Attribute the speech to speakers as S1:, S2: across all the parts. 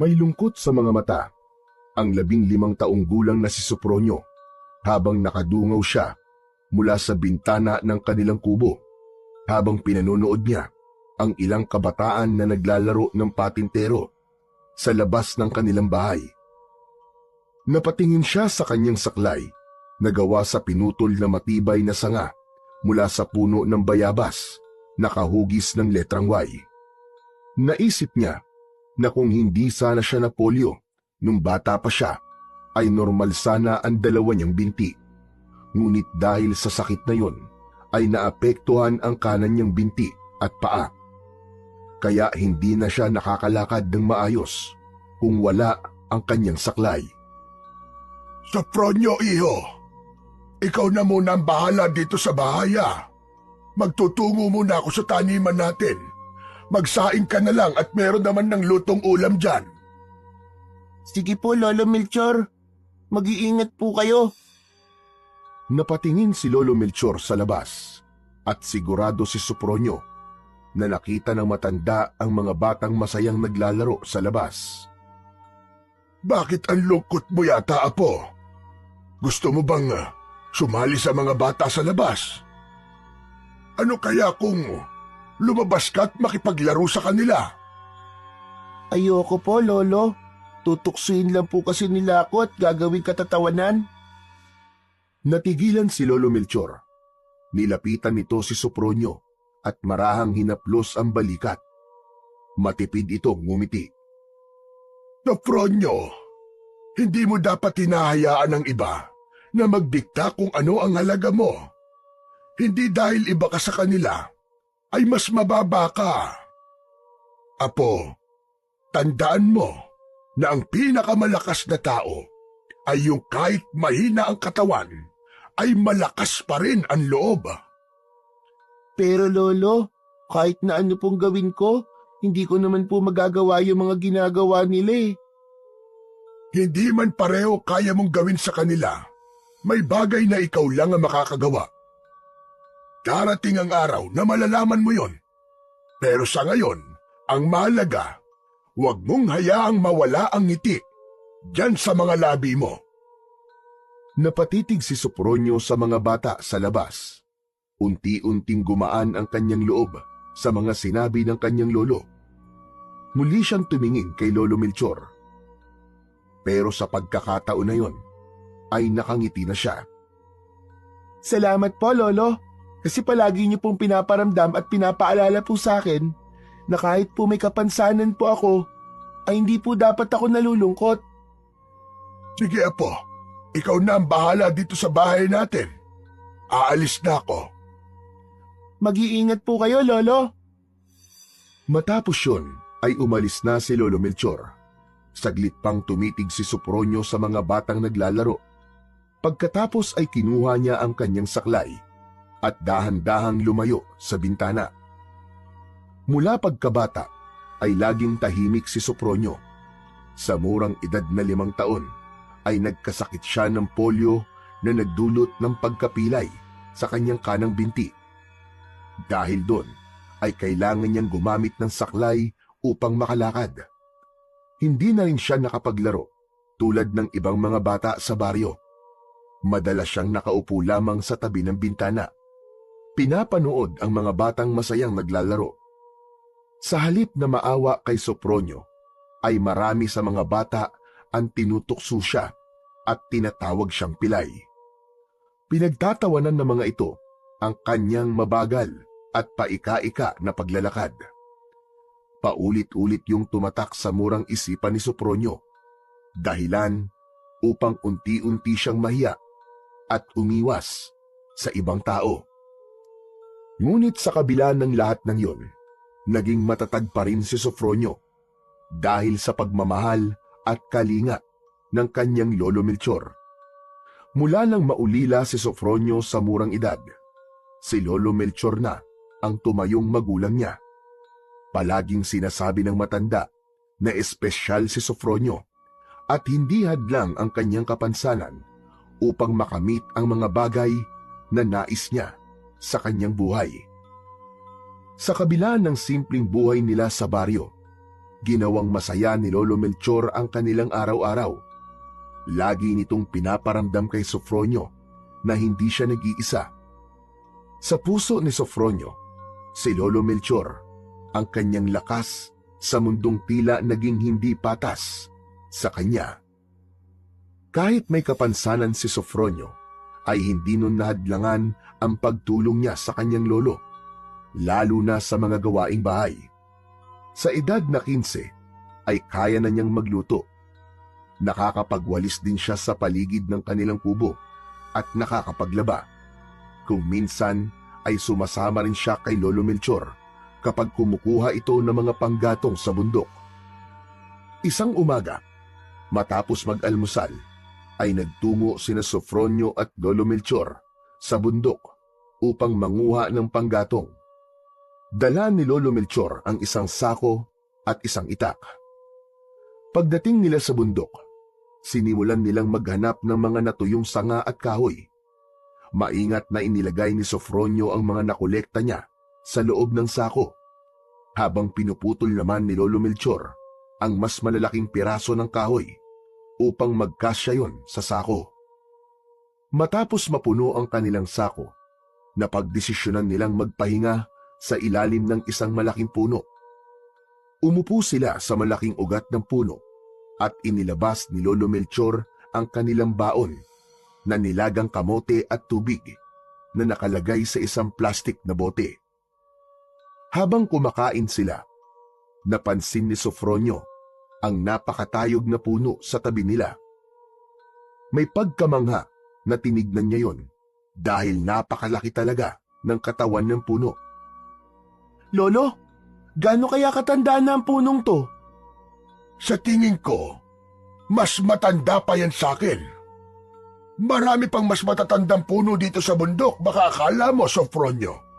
S1: May lungkot sa mga mata ang 15 taong gulang na si Sopronio habang nakadungaw siya mula sa bintana ng kanilang kubo habang pinanonood niya ang ilang kabataan na naglalaro ng patintero sa labas ng kanilang bahay. Napatingin siya sa kanyang saklay na gawa sa pinutol na matibay na sanga mula sa puno ng bayabas na kahugis ng letrang Y. Naisip niya na kung hindi sana siya na polio nung bata pa siya, ay normal sana ang dalawa niyang binti. Ngunit dahil sa sakit na yon, ay naapektuhan ang kanan niyang binti at paa. Kaya hindi na siya nakakalakad ng maayos kung wala ang kanyang saklay.
S2: Sopronio, iho. Ikaw na muna ang bahala dito sa bahay, ah. Magtutungo muna ako sa taniman natin. Magsaing ka na lang at meron naman ng lutong ulam dyan.
S3: Sige po, Lolo Melchor. Mag-iingat po kayo.
S1: Napatingin si Lolo Melchor sa labas at sigurado si Sopronio na nakita ng matanda ang mga batang masayang naglalaro sa labas.
S2: Bakit ang lungkot mo yata, Apo? Gusto mo bang sumali sa mga bata sa labas? Ano kaya kung lumabas ka at makipaglaro sa kanila?
S3: Ayoko po, Lolo. Tutuksuin lang po kasi nila ako at gagawing katatawanan.
S1: Natigilan si Lolo Melchor. Nilapitan nito si Sopronio at marahang hinaplos ang balikat. Matipid itong ngumiti.
S2: Sopronio, hindi mo dapat hinahayaan ng iba na magdikta kung ano ang halaga mo. Hindi dahil iba ka sa kanila, ay mas mababa ka. Apo, tandaan mo na ang pinakamalakas na tao ay yung kahit mahina ang katawan, ay malakas pa rin ang loob.
S3: Pero Lolo, kahit na ano pong gawin ko, hindi ko naman po magagawa yung mga ginagawa nila eh.
S2: Hindi man pareho kaya mong gawin sa kanila, may bagay na ikaw lang ang makakagawa. Darating ang araw na malalaman mo yon. Pero sa ngayon, ang mahalaga, huwag mong hayaang mawala ang ngiti diyan sa mga labi mo.
S1: Napatitig si Sopronio sa mga bata sa labas. Unti-unting gumaan ang kanyang loob sa mga sinabi ng kanyang lolo. Muli siyang tumingin kay Lolo Melchor. Pero sa pagkakataon na yon, ay nakangiti na siya.
S3: Salamat po, Lolo. Kasi palagi niyo pong pinaparamdam at pinapaalala po sa akin na kahit po may kapansanan po ako, ay hindi po dapat ako nalulungkot.
S2: Sige, Apo. Ikaw na ang bahala dito sa bahay natin. Aalis na ako.
S3: Mag-iingat po kayo, Lolo.
S1: Matapos yun, ay umalis na si Lolo Melchor. Saglit pang tumitig si Sopronio sa mga batang naglalaro. Pagkatapos ay kinuha niya ang kanyang saklay at dahan-dahang lumayo sa bintana. Mula pagkabata ay laging tahimik si Sopronio. Sa murang edad na 5 taon ay nagkasakit siya ng polio na nagdulot ng pagkapilay sa kanyang kanang binti. Dahil doon ay kailangan niyang gumamit ng saklay upang makalakad. Hindi na rin siya nakapaglaro tulad ng ibang mga bata sa baryo. Madalas siyang nakaupo lamang sa tabi ng bintana. Pinapanood ang mga batang masayang naglalaro. Sa halip na maawa kay Sopronio, ay marami sa mga bata ang tinutukso siya at tinatawag siyang pilay. Pinagtatawanan ng mga ito ang kanyang mabagal at paika-ika na paglalakad. Paulit-ulit yung tumatak sa murang isipan ni Sopronio, dahilan upang unti-unti siyang mahiya at umiwas sa ibang tao. Ngunit sa kabila ng lahat ng yon, naging matatag pa rin si Sopronio dahil sa pagmamahal at kalinga ng kanyang Lolo Melchor. Mula nang maulila si Sopronio sa murang edad, si Lolo Melchor na ang tumayong magulang niya. Palaging sinasabi ng matanda na espesyal si Sopronio at hindi hadlang ang kanyang kapansanan upang makamit ang mga bagay na nais niya sa kanyang buhay. Sa kabila ng simpleng buhay nila sa baryo, Ginawang masaya ni Lolo Melchor ang kanilang araw-araw. Lagi nitong pinaparamdam kay Sofronio na hindi siya nag-iisa. Sa puso ni Sofronio, si Lolo Melchor, ang kanyang lakas sa mundong tila naging hindi patas sa kanya. Kahit may kapansanan si Sofronio, ay hindi nun nahadlangan ang pagtulong niya sa kanyang lolo, lalo na sa mga gawaing bahay. Sa edad na 15, ay kaya na niyang magluto. Nakakapagwalis din siya sa paligid ng kanilang kubo at nakakapaglaba. Kung minsan ay sumasama rin siya kay Lolo Melchor kapag kumukuha ito ng mga panggatong sa bundok. Isang umaga, matapos mag-almusal, ay nagtungo sina Sofronio at Lolo Melchor sa bundok upang manguha ng panggatong. Dala ni Lolo Melchor ang isang sako at isang itak. Pagdating nila sa bundok, sinimulan nilang maghanap ng mga natuyong sanga at kahoy. Maingat na inilagay ni Sofronio ang mga nakolekta niya sa loob ng sako, habang pinuputol naman ni Lolo Melchor ang mas malalaking piraso ng kahoy upang magkasya yon sa sako. Matapos mapuno ang kanilang sako, napagdesisyonan nilang magpahinga sa ilalim ng isang malaking puno. Umupo sila sa malaking ugat ng puno at inilabas ni Lolo Melchor ang kanilang baon na nilagang kamote at tubig na nakalagay sa isang plastik na bote. Habang kumakain sila, napansin ni Sofronio ang napakatayog na puno sa tabi nila. May pagkamangha na tinignan niya yon dahil napakalaki talaga ng katawan ng puno.
S3: Lolo, gaano kaya katanda na ang punong to?
S2: Sa tingin ko, mas matanda pa yan sa akin. Marami pang mas matatandang puno dito sa bundok, baka akala mo, Sofronio.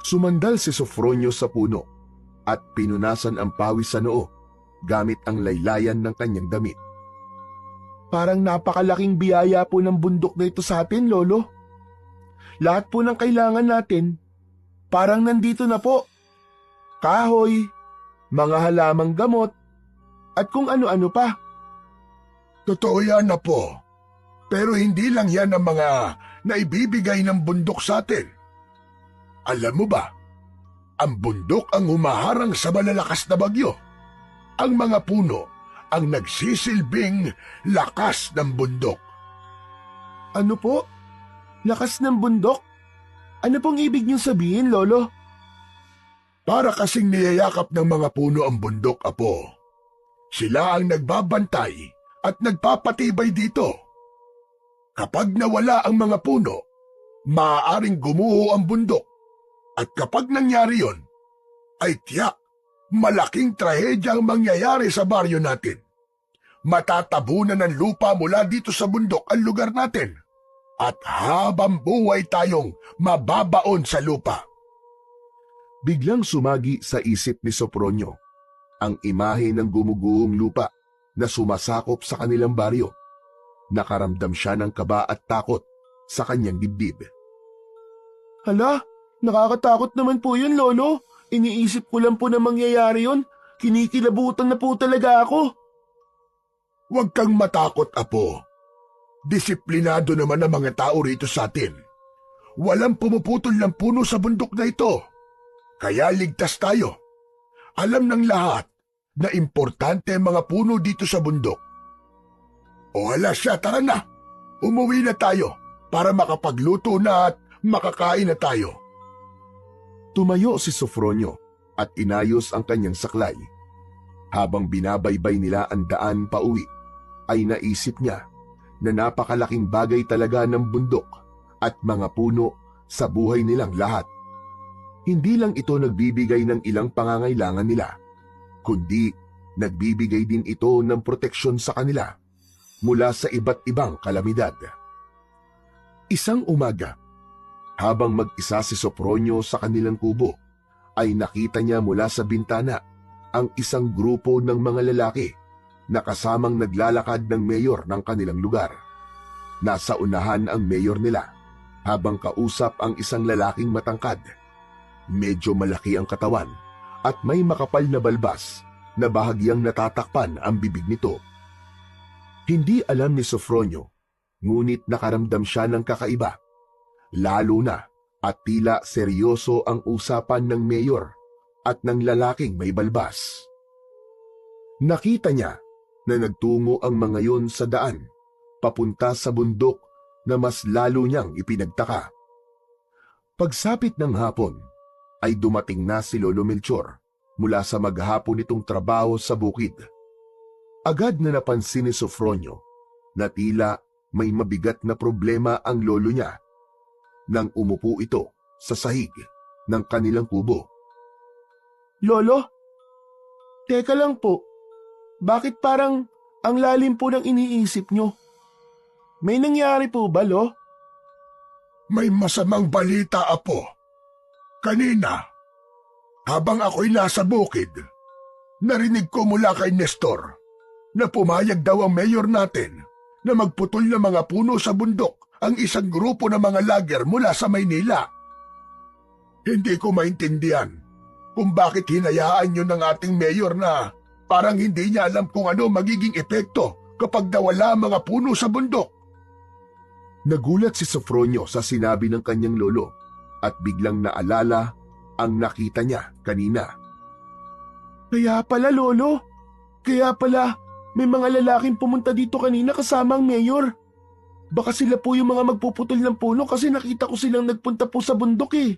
S1: Sumandal si Sofronio sa puno at pinunasan ang pawis sa noo gamit ang laylayan ng kanyang damit.
S3: Parang napakalaking biyaya po ng bundok na ito sa atin, Lolo. Lahat po ng kailangan natin, parang nandito na po. Kahoy, mga halamang gamot, at kung ano-ano pa.
S2: Totoo yan na po. Pero hindi lang yan ang mga naibibigay ng bundok sa atin. Alam mo ba, ang bundok ang humaharang sa malalakas na bagyo. Ang mga puno ang nagsisilbing lakas ng bundok.
S3: Ano po? Lakas ng bundok? Ano pong ibig niyong sabihin, Lolo?
S2: Para kasing niyayakap ng mga puno ang bundok, Apo. Sila ang nagbabantay at nagpapatibay dito. Kapag nawala ang mga puno, maaaring gumuho ang bundok. At kapag nangyari yon, ay tiyak, malaking trahedya ang mangyayari sa baryo natin. Matatabunan ng lupa mula dito sa bundok ang lugar natin. At habang buhay tayong mababaon sa lupa.
S1: Biglang sumagi sa isip ni Sofronio ang imahe ng gumuguhong lupa na sumasakop sa kanilang baryo. Nakaramdam siya ng kaba at takot sa kanyang dibdib.
S3: Hala, nakakatakot naman po yun, Lolo. Iniisip ko lang po na mangyayari yun. Kinikilabutan na po talaga ako.
S2: Huwag kang matakot, Apo. Disiplinado naman ang mga tao rito sa atin. Walang pumuputol ng puno sa bundok na ito. Kaya ligtas tayo. Alam ng lahat na importante ang mga puno dito sa bundok. O hala siya, tara na. Umuwi na tayo para makapagluto na at makakain na tayo.
S1: Tumayo si Sofronio at inayos ang kanyang saklay. Habang binabaybay nila ang daan pauwi, ay naisip niya na napakalaking bagay talaga ng bundok at mga puno sa buhay nilang lahat. Hindi lang ito nagbibigay ng ilang pangangailangan nila, kundi nagbibigay din ito ng proteksyon sa kanila mula sa iba't ibang kalamidad. Isang umaga, habang mag-isa si Sofronio sa kanilang kubo, ay nakita niya mula sa bintana ang isang grupo ng mga lalaki na kasamang naglalakad ng mayor ng kanilang lugar. Nasa unahan ang mayor nila, habang kausap ang isang lalaking matangkad. Medyo malaki ang katawan at may makapal na balbas na bahagyang natatakpan ang bibig nito. Hindi alam ni Sofronio, ngunit nakaramdam siya ng kakaiba. Lalo na at tila seryoso ang usapan ng mayor at ng lalaking may balbas. Nakita niya na nagtungo ang mga yon sa daan, papunta sa bundok na mas lalo niyang ipinagtaka. Pagsapit ng hapon, ay dumating na si Lolo Melchor mula sa maghapon nitong trabaho sa bukid. Agad na napansin ni Sofronio na tila may mabigat na problema ang lolo niya nang umupo ito sa sahig ng kanilang kubo.
S3: Lolo? Teka lang po, bakit parang ang lalim po ng iniisip nyo? May nangyari po ba, Lo?
S2: May masamang balita, Apo. Kanina, habang ako'y nasa bukid, narinig ko mula kay Nestor na pumayag daw ang mayor natin na magputol ng mga puno sa bundok ang isang grupo ng mga lager mula sa Maynila. Hindi ko maintindihan kung bakit hinayaan yun ng ating mayor na parang hindi niya alam kung ano magiging epekto kapag nawala ang mga puno sa bundok.
S1: Nagulat si Sofronio sa sinabi ng kanyang lolo at biglang naalala ang nakita niya kanina.
S3: Kaya pala, Lolo. Kaya pala, may mga lalaking pumunta dito kanina kasama ang mayor. Baka sila po yung mga magpuputol ng puno kasi nakita ko silang nagpunta po sa bundok eh.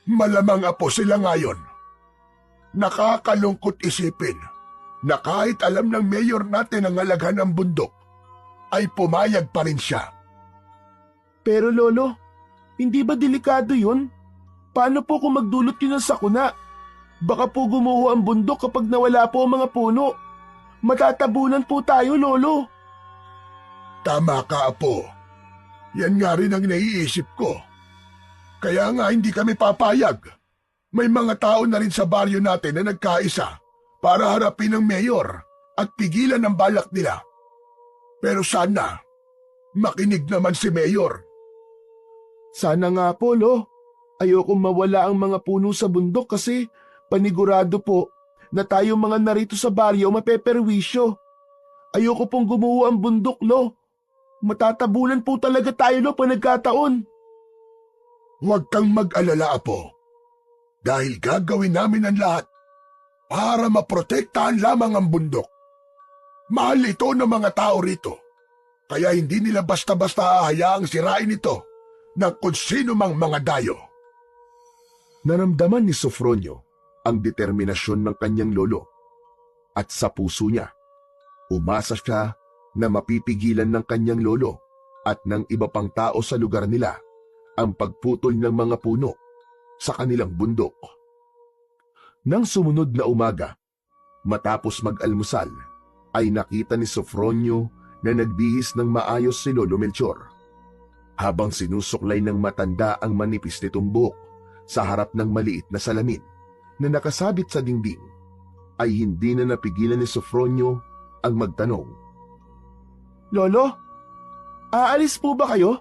S2: Malamang, Apo, sila ngayon. Nakakalungkot isipin na kahit alam ng mayor natin ang halaga ng bundok, ay pumayag pa rin siya.
S3: Pero Lolo, hindi ba delikado yun? Paano po kung magdulot yun ng sakuna? Baka po gumuho ang bundok kapag nawala po ang mga puno. Matatabunan po tayo, Lolo.
S2: Tama ka, Apo. Yan nga rin ang naiisip ko. Kaya nga hindi kami papayag. May mga tao na rin sa baryo natin na nagkaisa para harapin ang mayor at pigilan ang balak nila. Pero sana, makinig naman si mayor.
S3: Sana nga po, Lo. Ayokong mawala ang mga puno sa bundok kasi panigurado po na tayong mga narito sa baryo mapeperwisyo. Ayoko pong gumuho ang bundok, Lo. Matatabunan po talaga tayo, Lo, pag nagkataon.
S2: Huwag kang mag-alala, Apo. Dahil gagawin namin ang lahat para maprotektahan lamang ang bundok. Mahal ito ng mga tao rito, kaya hindi nila basta-basta hahayaang sirain ito ng kung sino mang mga dayo.
S1: Naramdaman ni Sofronio ang determinasyon ng kanyang lolo at sa puso niya, umasa siya na mapipigilan ng kanyang lolo at ng iba pang tao sa lugar nila ang pagputol ng mga puno sa kanilang bundok. Nang sumunod na umaga, matapos mag-almusal, ay nakita ni Sofronio na nagbihis ng maayos si Lolo Melchor. Habang sinusuklay ng matanda ang manipis nitong buhok sa harap ng maliit na salamin na nakasabit sa dingding, ay hindi na napigilan ni Sofronio ang magtanong.
S3: Lolo, aalis po ba kayo?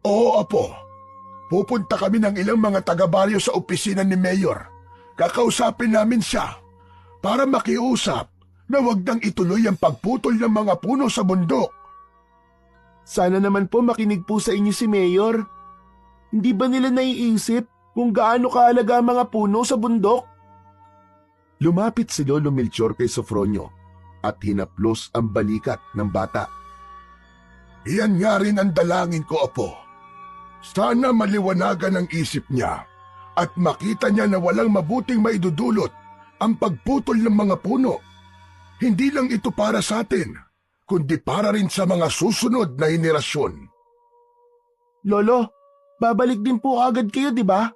S2: Oo, Apo. Pupunta kami ng ilang mga taga-baryo sa opisina ni Mayor. Kakausapin namin siya para makiusap na wag nang ituloy ang pagputol ng mga puno sa bundok.
S3: Sana naman po makinig po sa inyo si Mayor. Hindi ba nila naiisip kung gaano kahalaga ang mga puno sa bundok?
S1: Lumapit si Lolo Melchor kay Sofronio at hinaplos ang balikat ng bata.
S2: Iyan nga rin ang dalangin ko, Apo. Sana maliwanagan ang isip niya at makita niya na walang mabuting maidudulot ang pagputol ng mga puno. Hindi lang ito para sa atin, kundi para rin sa mga susunod na henerasyon.
S3: Lolo, babalik din po agad kayo, di ba?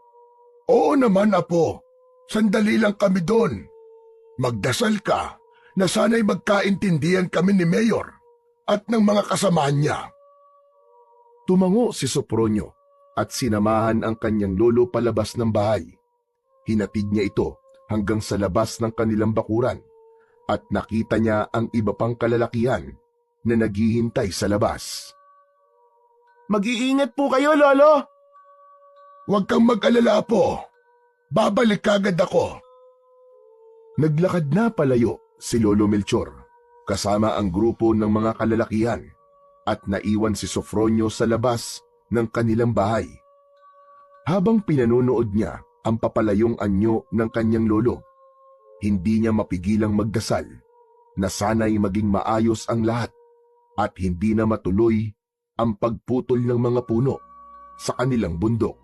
S2: Oo naman, Apo. Sandali lang kami doon. Magdasal ka na sana'y magkaintindihan kami ni Mayor at ng mga kasamahan niya.
S1: Tumango si Sofronio at sinamahan ang kanyang lolo palabas ng bahay. Hinatid niya ito hanggang sa labas ng kanilang bakuran at nakita niya ang iba pang kalalakihan na naghihintay sa labas.
S3: Mag-iingat po kayo, Lolo!
S2: Huwag kang mag-alala, Apo. Babalik agad ako.
S1: Naglakad na palayo si Lolo Melchor kasama ang grupo ng mga kalalakihan at naiwan si Sofronio sa labas ng kanilang bahay. Habang pinanonood niya ang papalayong anyo ng kanyang lolo, hindi niya mapigilang magdasal na sana'y maging maayos ang lahat at hindi na matuloy ang pagputol ng mga puno sa kanilang bundok.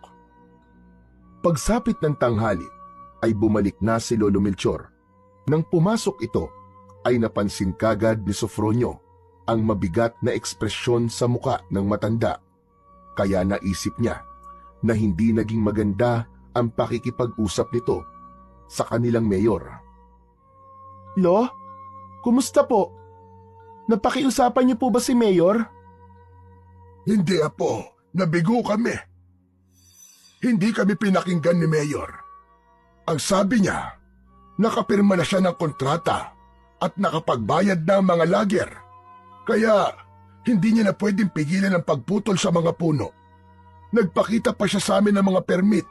S1: Pagsapit ng tanghali ay bumalik na si Lolo Melchor. Nang pumasok ito ay napansin kagad ni Sofronio ang mabigat na ekspresyon sa muka ng matanda. Kaya naisip niya na hindi naging maganda ang pakikipag-usap nito sa kanilang mayor.
S3: Lo, kumusta po? Napakiusapan niyo po ba si Mayor?
S2: Hindi, Apo. Nabigo kami. Hindi kami pinakinggan ni Mayor. Ang sabi niya, nakapirma na siya ng kontrata at nakapagbayad ng mga lager. Kaya hindi niya na pwedeng pigilan ang pagputol sa mga puno. Nagpakita pa siya sa amin ng mga permit,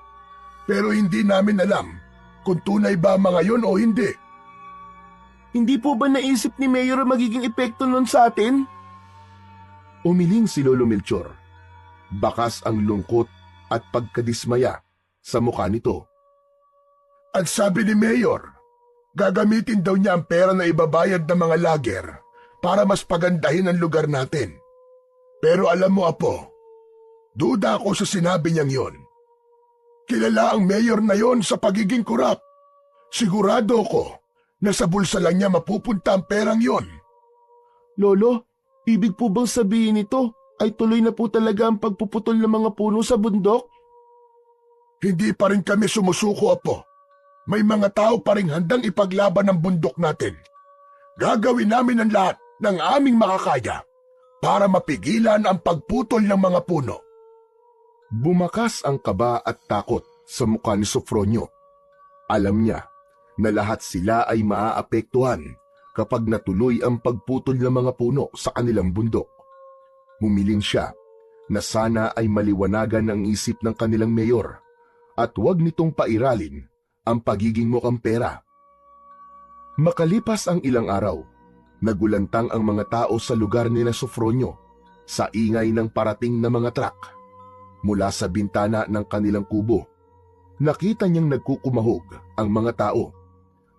S2: pero hindi namin alam kung tunay ba mga yon o hindi.
S3: Hindi po ba naisip ni Mayor ang magiging epekto nun sa atin?
S1: Umiling si Lolo Melchor. Bakas ang lungkot at pagkadismaya sa mukha nito.
S2: At sabi ni Mayor, gagamitin daw niya ang pera na ibabayad ng mga lager para mas pagandahin ang lugar natin. Pero alam mo, Apo, duda ako sa sinabi niyang yon. Kilala ang Mayor na yon sa pagiging kurap. Sigurado ko na sa bulsa lang niya mapupunta ang perang yon.
S3: Lolo, ibig po bang sabihin nito ay tuloy na po talaga ang pagpuputol ng mga puno sa bundok?
S2: Hindi pa rin kami sumusuko, Apo. May mga tao pa rin handang ipaglaban ang bundok natin. Gagawin namin ang lahat ng aming makakaya para mapigilan ang pagputol ng mga puno.
S1: Bumakas ang kaba at takot sa mukha ni Sofronio. Alam niya na lahat sila ay maaapektuhan kapag natuloy ang pagputol ng mga puno sa kanilang bundok. Humiling siya na sana ay maliwanagan ang isip ng kanilang mayor at huwag nitong pairalin ang pagiging mukhang pera. Makalipas ang ilang araw, nagulantang ang mga tao sa lugar ni Sofronio sa ingay ng parating na mga truck. Mula sa bintana ng kanilang kubo, nakita niyang nagkukumahog ang mga tao,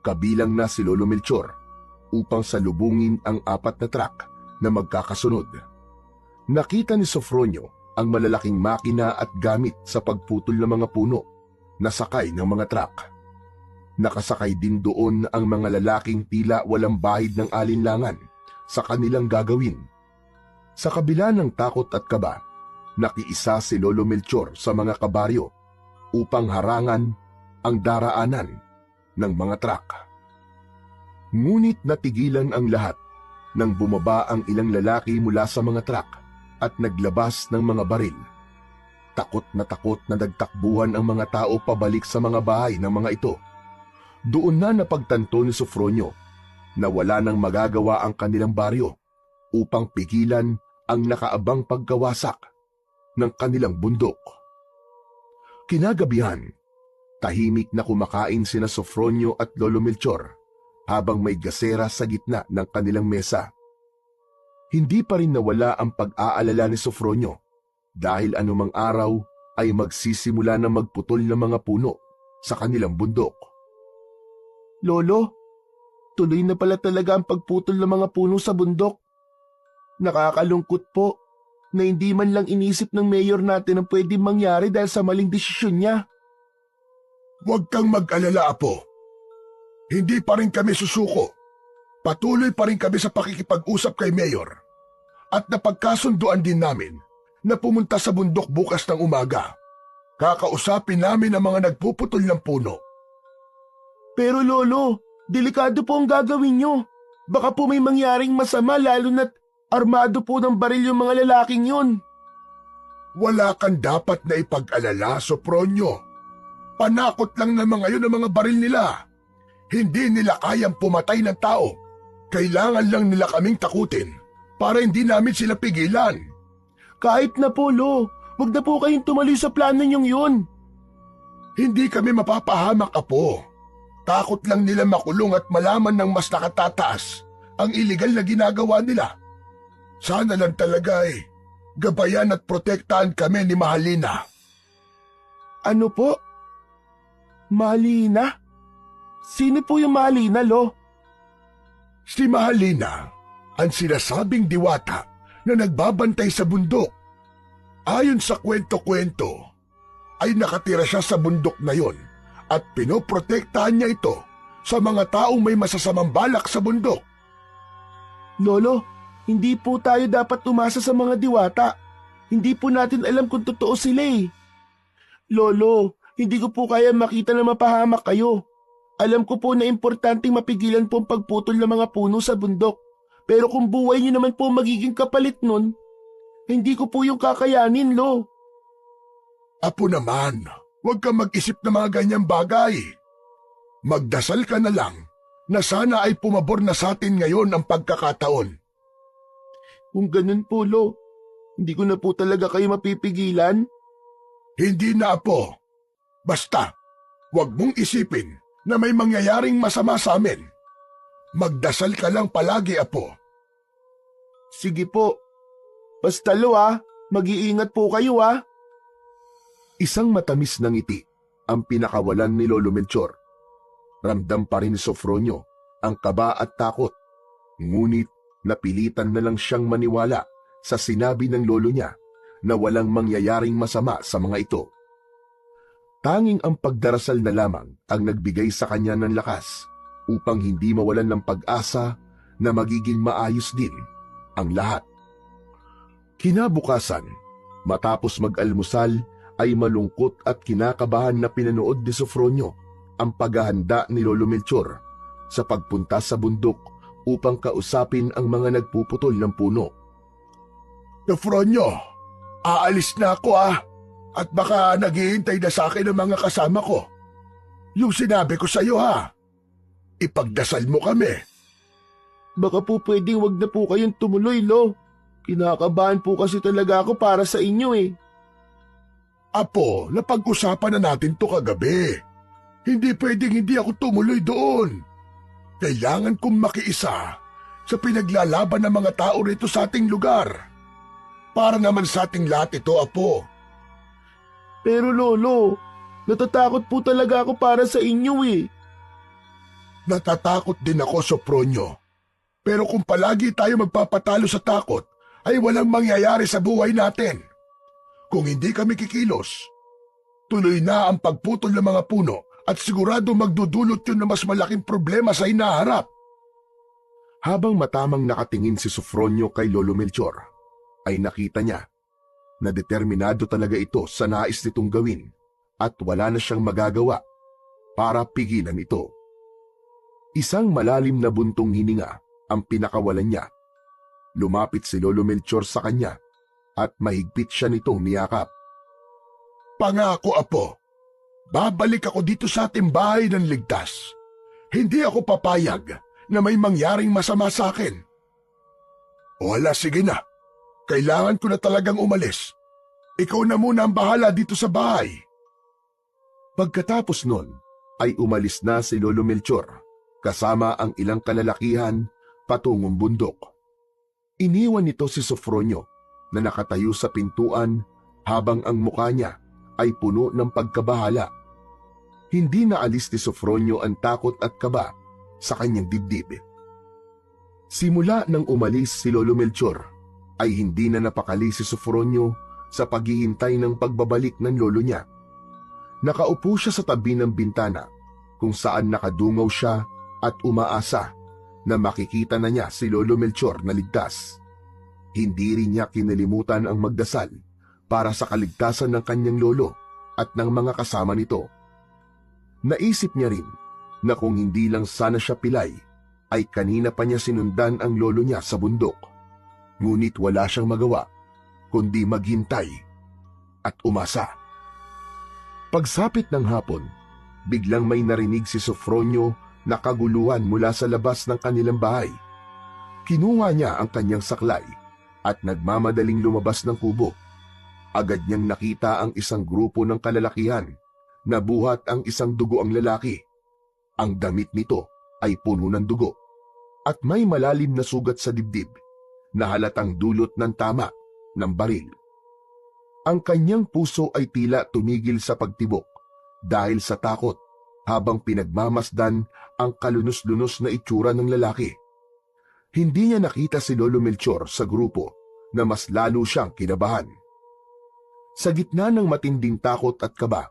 S1: kabilang na si Lolo Melchor, upang salubungin ang 4 na truck na magkakasunod. Nakita ni Sofronio ang malalaking makina at gamit sa pagputol ng mga puno na sakay ng mga truck. Nakasakay din doon ang mga lalaking tila walang bahid ng alinlangan sa kanilang gagawin. Sa kabila ng takot at kaba, nakiisa si Lolo Melchor sa mga kabaryo upang harangan ang daraanan ng mga truck. Ngunit natigilan ang lahat nang bumaba ang ilang lalaki mula sa mga truck at naglabas ng mga baril. Takot na nagtakbuhan ang mga tao pabalik sa mga bahay ng mga ito. Doon na napagtanto ni Sofronio na wala nang magagawa ang kanilang baryo upang pigilan ang nakaabang pagkawasak ng kanilang bundok. Kinagabihan, tahimik na kumakain sina Sofronio at Lolo Melchor habang may gasera sa gitna ng kanilang mesa. Hindi pa rin nawala ang pag-aalala ni Sofronio dahil anumang araw ay magsisimula na magputol ng mga puno sa kanilang bundok.
S3: Lolo, tuloy na pala talaga ang pagputol ng mga puno sa bundok. Nakakalungkot po na hindi man lang inisip ng mayor natin ang pwedeng mangyari dahil sa maling desisyon niya.
S2: Huwag kang mag-alala, Apo. Hindi pa rin kami susuko. Patuloy pa rin kami sa pakikipag-usap kay Mayor. At napagkasunduan din namin na pumunta sa bundok bukas ng umaga. Kakausapin namin ang mga nagpuputol ng puno.
S3: Pero Lolo, delikado po ang gagawin niyo. Baka po may mangyaring masama lalo na't armado po ng baril yung mga lalaking yun.
S2: Wala kang dapat na ipag-alala, Sofronio. Panakot lang ng mga yun ang mga baril nila. Hindi nila kayang pumatay ng tao. Kailangan lang nila kaming takutin para hindi namin sila pigilan.
S3: Kahit na po, Lo. Huwag na po kayong tumaloy sa plano niyong yun.
S2: Hindi kami mapapahamak, Apo. Takot lang nila makulong at malaman ng mas nakatataas ang iligal na ginagawa nila. Sana lang talaga gabayan at protektahan kami ni Mahalina.
S3: Ano po? Mahalina? Sino po yung Mahalina, Lo?
S2: Si Mahalina, ang sinasabing diwata na nagbabantay sa bundok. Ayon sa kwento-kwento, ay nakatira siya sa bundok na yon at pinoprotektahan niya ito sa mga taong may masasamang balak sa bundok.
S3: Lolo, hindi po tayo dapat umasa sa mga diwata. Hindi po natin alam kung totoo sila eh. Lolo, hindi ko po kaya makita na mapahamak kayo. Alam ko po na importanteng mapigilan po ang pagputol ng mga puno sa bundok. Pero kung buhay niyo naman po magiging kapalit nun, hindi ko po yung kakayanin, Lo.
S2: Apo naman, huwag ka mag-isip ng mga ganyang bagay. Magdasal ka na lang na sana ay pumabor na sa atin ngayon ang pagkakataon.
S3: Kung ganun po, Lo, hindi ko na po talaga kayo mapipigilan.
S2: Hindi na, Apo. Basta, huwag mong isipin na may mangyayaring masama sa amin. Magdasal ka lang palagi, Apo.
S3: Sige po. Basta, Lo, mag-iingat po kayo,
S1: Isang matamis na ngiti ang pinakawalan ni Lolo Melchor. Ramdam pa rin ni Sofronio ang kaba at takot. Ngunit napilitan na lang siyang maniwala sa sinabi ng lolo niya na walang mangyayaring masama sa mga ito. Tanging ang pagdarasal na lamang ang nagbigay sa kanya ng lakas upang hindi mawalan ng pag-asa na magiging maayos din ang lahat. Kinabukasan, matapos mag-almusal, ay malungkot at kinakabahan na pinanood ni Sofronio ang paghahanda ni Lolo Melchor sa pagpunta sa bundok upang kausapin ang mga nagpuputol ng puno.
S2: Sofronio, aalis na ako at baka naghihintay na sa akin ang mga kasama ko. Yung sinabi ko sa iyo ipagdasal mo kami.
S3: Baka po pwedeng wag na po kayong tumuloy, Lo. Kinakabahan po kasi talaga ako para sa inyo eh.
S2: Apo, napag-usapan na natin to kagabi. Hindi pwedeng hindi ako tumuloy doon. Kailangan kong makiisa sa pinaglalaban ng mga tao rito sa ating lugar. Para naman sa ating lahat ito, Apo.
S3: Pero Lolo, natatakot po talaga ako para sa inyo eh.
S2: Natatakot din ako, Sopronio. Pero kung palagi tayo magpapatalo sa takot, ay walang mangyayari sa buhay natin. Kung hindi kami kikilos, tuloy na ang pagputol ng mga puno at sigurado magdudulot yun ng mas malaking problema sa hinaharap.
S1: Habang matamang nakatingin si Sofronio kay Lolo Melchor, ay nakita niya na determinado talaga ito sa nais nitong gawin at wala na siyang magagawa para pigilan ito. Isang malalim na buntong hininga ang pinakawalan niya. Lumapit si Lolo Melchor sa kanya at mahigpit siya nitong niyakap.
S2: Pangako, Apo, babalik ako dito sa ating bahay ng ligtas. Hindi ako papayag na may mangyaring masama sa akin. Wala, sige na. Kailangan ko na talagang umalis. Ikaw na muna ang bahala dito sa bahay.
S1: Pagkatapos nun, ay umalis na si Lolo Melchor kasama ang ilang kalalakihan patungong bundok. Iniwan nito si Sofronio na nakatayo sa pintuan habang ang mukha niya ay puno ng pagkabahala. Hindi naalis ni Sofronio ang takot at kaba sa kanyang dibdib. Simula nang umalis si Lolo Melchor, ay hindi na napakali si Sofronio sa paghihintay ng pagbabalik ng lolo niya. Nakaupo siya sa tabi ng bintana kung saan nakadungaw siya at umaasa na makikita na niya si Lolo Melchor na ligtas. Hindi rin niya kinalimutan ang magdasal para sa kaligtasan ng kanyang lolo at ng mga kasama nito. Naisip niya rin na kung hindi lang sana siya pilay, ay kanina pa niya sinundan ang lolo niya sa bundok. Ngunit wala siyang magawa, kundi maghintay at umasa. Pagsapit ng hapon, biglang may narinig si Sofronio na kaguluhan mula sa labas ng kanilang bahay. Kinuha niya ang kanyang saklay at nagmamadaling lumabas ng kubo. Agad niyang nakita ang isang grupo ng kalalakihan na buhat ang isang dugoang lalaki. Ang damit nito ay puno ng dugo at may malalim na sugat sa dibdib na halatang dulot ng tama ng baril. Ang kanyang puso ay tila tumigil sa pagtibok dahil sa takot habang pinagmamasdan ang kalunos-lunos na itsura ng lalaki. Hindi niya nakita si Lolo Melchor sa grupo na mas lalo siyang kinabahan. Sa gitna ng matinding takot at kaba,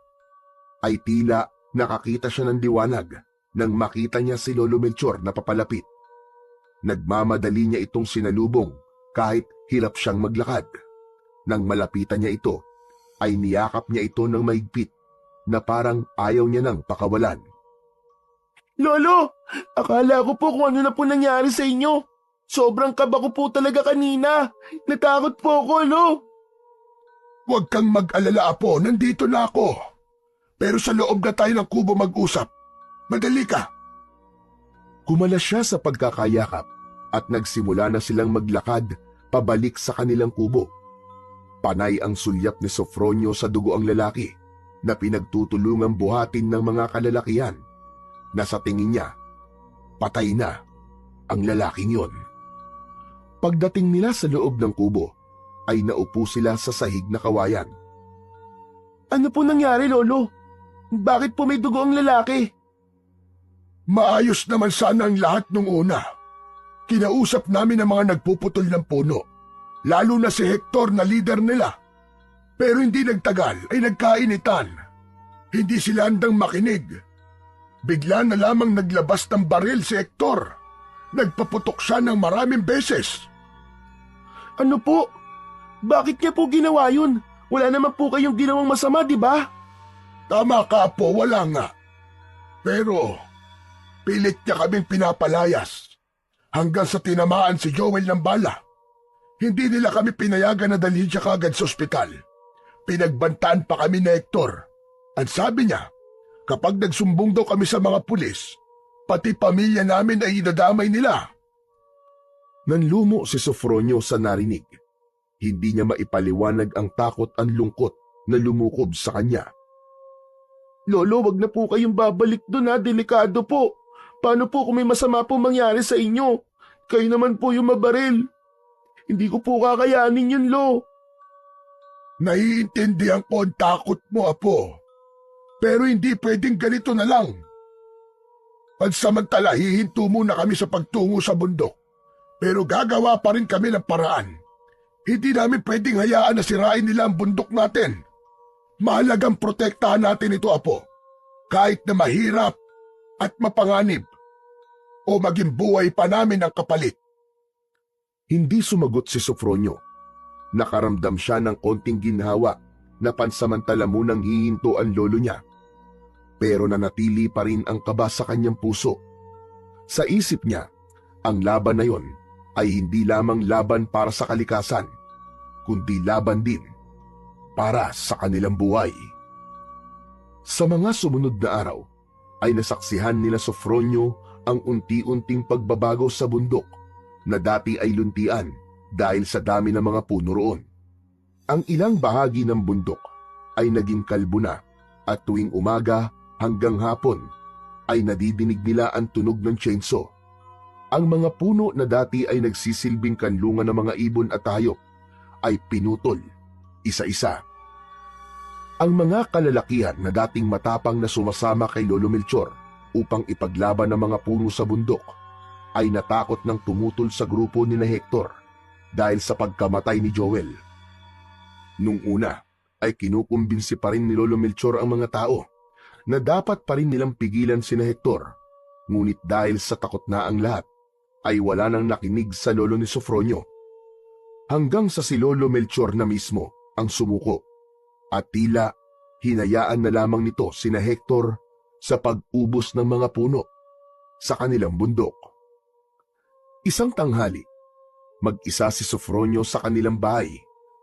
S1: ay tila nakakita siya ng liwanag nang makita niya si Lolo Melchor na papalapit. Nagmamadali niya itong sinalubong kahit hirap siyang maglakad. Nang malapitan niya ito, ay niyakap niya ito ng mahigpit na parang ayaw niya nang pakawalan.
S3: Lolo, akala ko po kung ano na po nangyari sa inyo. Sobrang kaba ko po talaga kanina. Natakot po ako, lo.
S2: Huwag kang mag-alala, Apo. Nandito na ako. Pero sa loob na tayo ng kubo mag-usap. Madali ka.
S1: Kumalas siya sa pagkakayakap at nagsimula na silang maglakad pabalik sa kanilang kubo. Panay ang sulyap ni Sofronio sa dugo ang lalaki na pinagtutulungang buhatin ng mga kalalakihan na sa tingin niya, patay na ang lalaking yon. Pagdating nila sa loob ng kubo, ay naupo sila sa sahig na kawayan.
S3: Ano po nangyari, Lolo? Bakit po may dugo ang lalaki?
S2: Maayos naman sana ang lahat nung una. Kinausap namin ang mga nagpuputol ng puno, lalo na si Hector na leader nila. Pero hindi nagtagal ay nagkainitan. Hindi sila handang makinig. Bigla na lamang naglabas ng baril si Hector. Nagpaputok siya ng maraming beses.
S3: Ano po? Bakit niya po ginawa yun? Wala naman po kayong ginawang masama, di ba?
S2: Tama ka, po, wala nga. Pero pilit niya kaming pinapalayas hanggang sa tinamaan si Joel ng bala. Hindi nila kami pinayagan na dalhin siya kagad sa ospital. Pinagbantaan pa kami ni Hector. Ang sabi niya, kapag nagsumbong daw kami sa mga pulis, pati pamilya namin ay idadamay nila.
S1: Nanlumo si Sofronio sa narinig. Hindi niya maipaliwanag ang takot at lungkot na lumukob sa kanya.
S3: Lolo, wag na po kayong babalik doon ha, delikado po. Paano po kung may masama po mangyari sa inyo? Kayo naman po yung mabaril. Hindi ko po kakayanin yun, Lo.
S2: Naiintindihan ko ang takot mo, Apo. Pero hindi pwedeng ganito na lang. Pansamantala, hihinto muna kami sa pagtungo sa bundok. Pero gagawa pa rin kami ng paraan. Hindi namin pwedeng hayaan na sirain nila ang bundok natin. Mahalagang protektahan natin ito, Apo. Kahit na mahirap at mapanganib. O maging buhay pa namin ang kapalit.
S1: Hindi sumagot si Sofronio. Nakaramdam siya ng konting ginhawa na pansamantala munang hihinto ang lolo niya. Pero nanatili pa rin ang kaba sa kanyang puso. Sa isip niya, ang laban na yon ay hindi lamang laban para sa kalikasan, kundi laban din para sa kanilang buhay. Sa mga sumunod na araw, ay nasaksihan nila Sofronio ang unti-unting pagbabago sa bundok na dati ay luntian dahil sa dami ng mga puno roon. Ang ilang bahagi ng bundok ay naging kalbo na at tuwing umaga hanggang hapon ay nadidinig nila ang tunog ng chainsaw. Ang mga puno na dati ay nagsisilbing kanlungan ng mga ibon at hayop ay pinutol isa-isa. Ang mga kalalakihan na dating matapang na sumasama kay Lolo Melchor upang ipaglaban ng mga puno sa bundok ay natakot ng tumutol sa grupo ni Hector dahil sa pagkamatay ni Joel. Nung una ay kinukumbinsi pa rin ni Lolo Melchor ang mga tao na dapat pa rin nilang pigilan si Hector, ngunit dahil sa takot na ang lahat ay wala nang nakinig sa lolo ni Sofronio. Hanggang sa si Lolo Melchor na mismo ang sumuko at tila hinayaan na lamang nito si Hector sa pag-ubos ng mga puno sa kanilang bundok. Isang tanghali, mag-isa si Sofronio sa kanilang bahay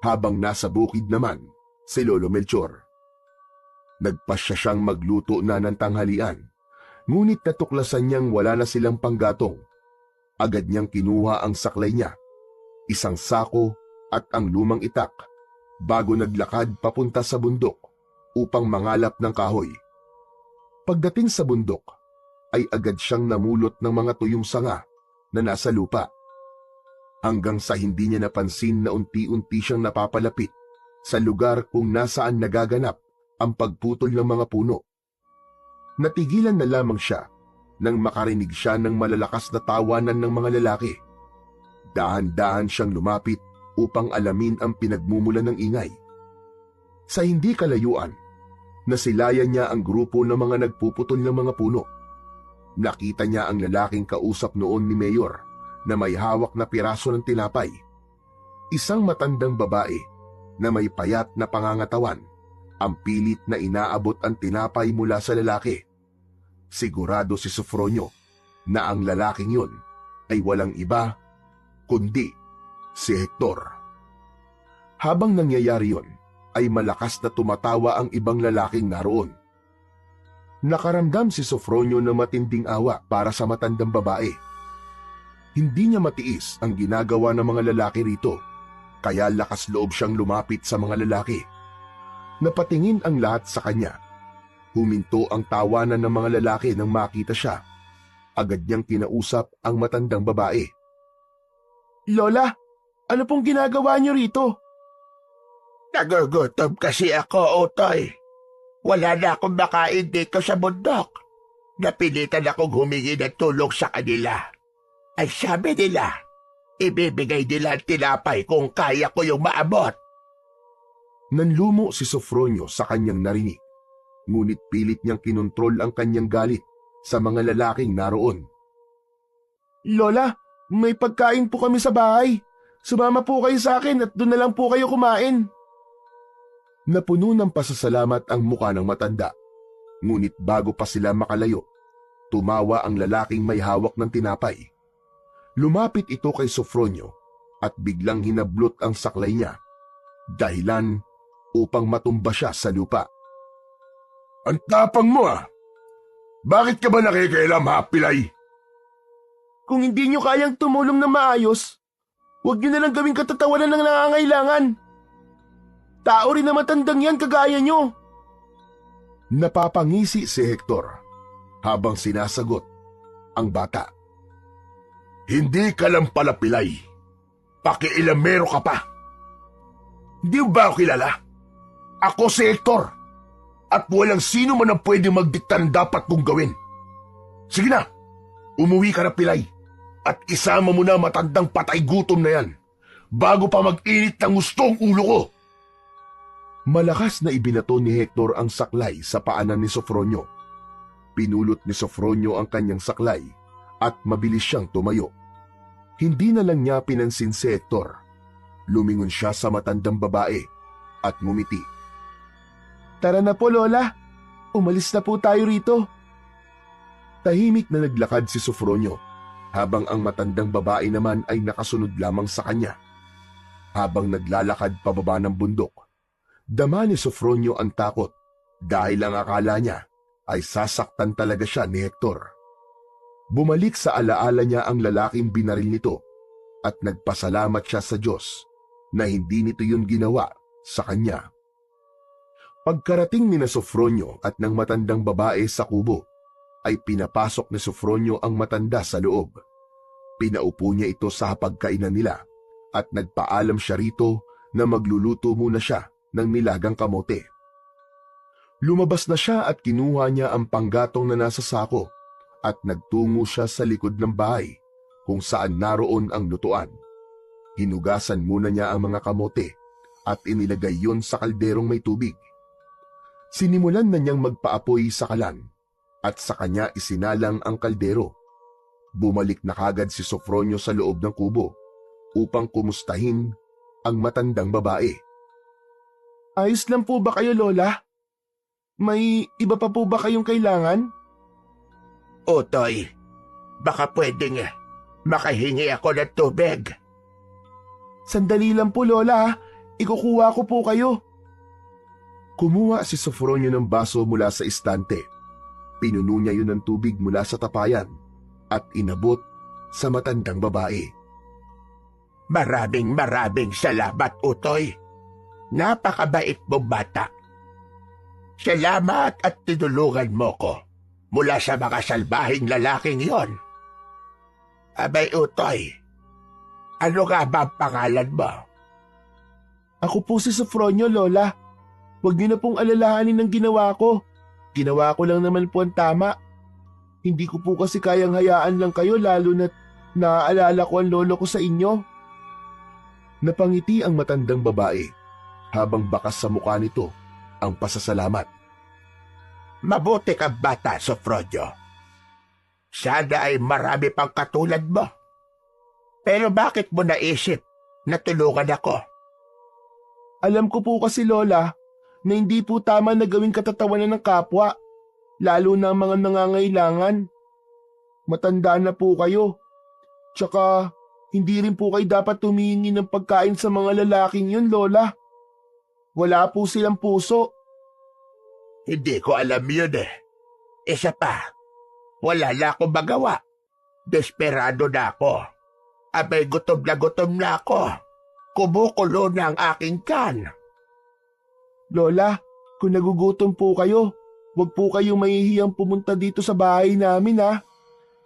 S1: habang nasa bukid naman si Lolo Melchor. Nagpasya siyang magluto na ng tanghalian, ngunit natuklasan niyang wala na silang panggatong. Agad niyang kinuha ang saklay niya, isang sako at ang lumang itak bago naglakad papunta sa bundok upang mangalap ng kahoy. Pagdating sa bundok, ay agad siyang namulot ng mga tuyong sanga na nasa lupa. Hanggang sa hindi niya napansin na unti-unti siyang napapalapit sa lugar kung nasaan nagaganap ang pagputol ng mga puno. Natigilan na lamang siya nang makarinig siya ng malalakas na tawanan ng mga lalaki. Dahan-dahan siyang lumapit upang alamin ang pinagmumulan ng ingay. Sa hindi kalayuan, nasilayan niya ang grupo ng mga nagpuputol ng mga puno. Nakita niya ang lalaking kausap noon ni Mayor na may hawak na piraso ng tinapay. Isang matandang babae na may payat na pangangatawan ang pilit na inaabot ang tinapay mula sa lalaki. Sigurado si Sofronio na ang lalaking yun ay walang iba kundi si Hector. Habang nangyayari yun, ay malakas na tumatawa ang ibang lalaking naroon. Nakaramdam si Sofronio ng matinding awa para sa matandang babae. Hindi niya matiis ang ginagawa ng mga lalaki rito, kaya lakas loob siyang lumapit sa mga lalaki. Napatingin ang lahat sa kanya. Huminto ang tawanan ng mga lalaki nang makita siya. Agad niyang kinausap ang matandang babae.
S3: Lola, ano pong ginagawa niyo rito?
S2: Nagugutom kasi ako, Utoy. Wala na akong makain dito sa bundok. Napilitan akong humingi ng tulong sa kanila. Ay sabi nila, ibibigay nila ang tinapay kung kaya ko yung maabot.
S1: Nanlumo si Sofronio sa kanyang narinig, ngunit pilit niyang kinontrol ang kanyang galit sa mga lalaking naroon.
S3: Lola, may pagkain po kami sa bahay. Sumama po kayo sa akin at doon na lang po kayo kumain.
S1: Napuno ng pasasalamat ang muka ng matanda, ngunit bago pa sila makalayo, tumawa ang lalaking may hawak ng tinapay. Lumapit ito kay Sofronio at biglang hinablot ang saklay niya, dahilan upang matumba siya sa lupa.
S2: Ang tapang mo ah! Bakit ka ba nakikialam, ha, Pilay?
S3: Kung hindi niyo kayang tumulong na maayos, huwag niyo na lang gawing katatawanan ng nangangailangan. Tao rin na matandang yan kagaya niyo.
S1: Napapangisi si Hector habang sinasagot ang bata.
S2: Hindi ka lang pala, Pilay. Pakiilamero ka pa. Hindi mo ba ako kilala? Ako si Hector. At walang sino man ang pwede magdikta ng dapat kong gawin. Sige na, umuwi ka na, Pilay. At isama mo na matandang patay gutom na yan bago pa mag-init ng gustong ulo ko.
S1: Malakas na ibinato ni Hector ang saklay sa paanan ni Sofronio. Pinulot ni Sofronio ang kanyang saklay at mabilis siyang tumayo. Hindi na lang niya pinansin si Hector. Lumingon siya sa matandang babae at ngumiti.
S3: Tara na po, Lola. Umalis na po tayo rito.
S1: Tahimik na naglakad si Sofronio, habang ang matandang babae naman ay nakasunod lamang sa kanya. Habang naglalakad pababa ng bundok, dama ni Sofronio ang takot dahil ang akala niya ay sasaktan talaga siya ni Hector. Bumalik sa alaala niya ang lalaking binaril nito at nagpasalamat siya sa Diyos na hindi nito yun ginawa sa kanya. Pagkarating ni Sofronio at ng matandang babae sa kubo, ay pinapasok ni Sofronio ang matanda sa loob. Pinaupo niya ito sa hapagkainan nila at nagpaalam siya rito na magluluto muna siya ng nilagang kamote. Lumabas na siya at kinuha niya ang panggatong na nasa sako at nagtungo siya sa likod ng bahay kung saan naroon ang lutuan. Hinugasan muna niya ang mga kamote at inilagay yon sa kalderong may tubig. Sinimulan na niyang magpaapoy sa kalan at sa kanya isinalang ang kaldero. Bumalik na kagad si Sofronio sa loob ng kubo upang kumustahin ang matandang babae.
S3: Ayos lang po ba kayo, Lola? May iba pa po ba kayong kailangan?
S2: Utoy, baka pwedeng makahingi ako ng tubig.
S3: Sandali lang po, Lola. Ikukuha ko po kayo.
S1: Kumuha si Sofronio ng baso mula sa istante. Pinuno niya yun ng tubig mula sa tapayan at inabot sa matandang babae.
S2: Maraming salamat, Utoy. Napakabait mong bata. Salamat at tinulungan mo ko. mula sa mga salbahing lalaking yon. Abay, Utoy, ano nga ba ang pangalan mo?
S3: Ako po si Sofronio, Lola. Huwag niyo na pong alalahanin ang ginawa ko. Ginawa ko lang naman po ang tama. Hindi ko po kasi kayang hayaan lang kayo lalo na't naaalala ko ang lolo ko sa inyo.
S1: Napangiti ang matandang babae habang bakas sa mukha nito ang pasasalamat.
S2: Mabuti ka bata, Sofronio. Sana ay marami pang katulad mo. Pero bakit mo naisip na tulungan ako?
S3: Alam ko po kasi, Lola, na hindi po tama na gawing katatawanan ng kapwa, lalo na ang mga nangangailangan. Matanda na po kayo. Tsaka, hindi rin po kayo dapat tumingi ng pagkain sa mga lalaking yun, Lola. Wala po silang puso.
S2: Hindi ko alam yun eh. Isa pa, wala na akong magawa. Desperado na ako. Abay, gutom na ako. Kumukulo na ang aking kan.
S3: Lola, kung nagugutom po kayo, huwag po kayong mahihiyang pumunta dito sa bahay namin ha.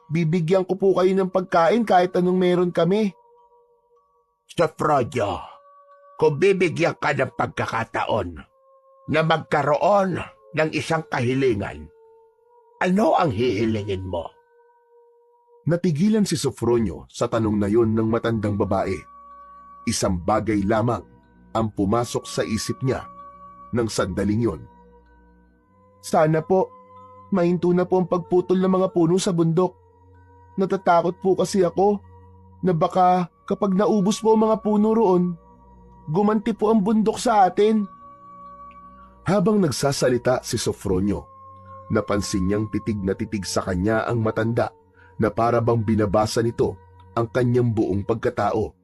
S3: Bibigyan ko po kayo ng pagkain kahit anong meron kami.
S2: Sofronio, kung bibigyan ka ng pagkakataon na magkaroon ng isang kahilingan, ano ang hihilingin mo?
S1: Natigilan si Sofronio sa tanong na yon ng matandang babae. Isang bagay lamang ang pumasok sa isip niya ng sandaling yon.
S3: Sana po, mahinto na po ang pagputol ng mga puno sa bundok. Natatakot po kasi ako na baka kapag naubos po ang mga puno roon, gumanti po ang bundok sa atin.
S1: Habang nagsasalita si Sofronio, napansin niyang titig na titig sa kanya ang matanda na para bang binabasa nito ang kanyang buong pagkatao.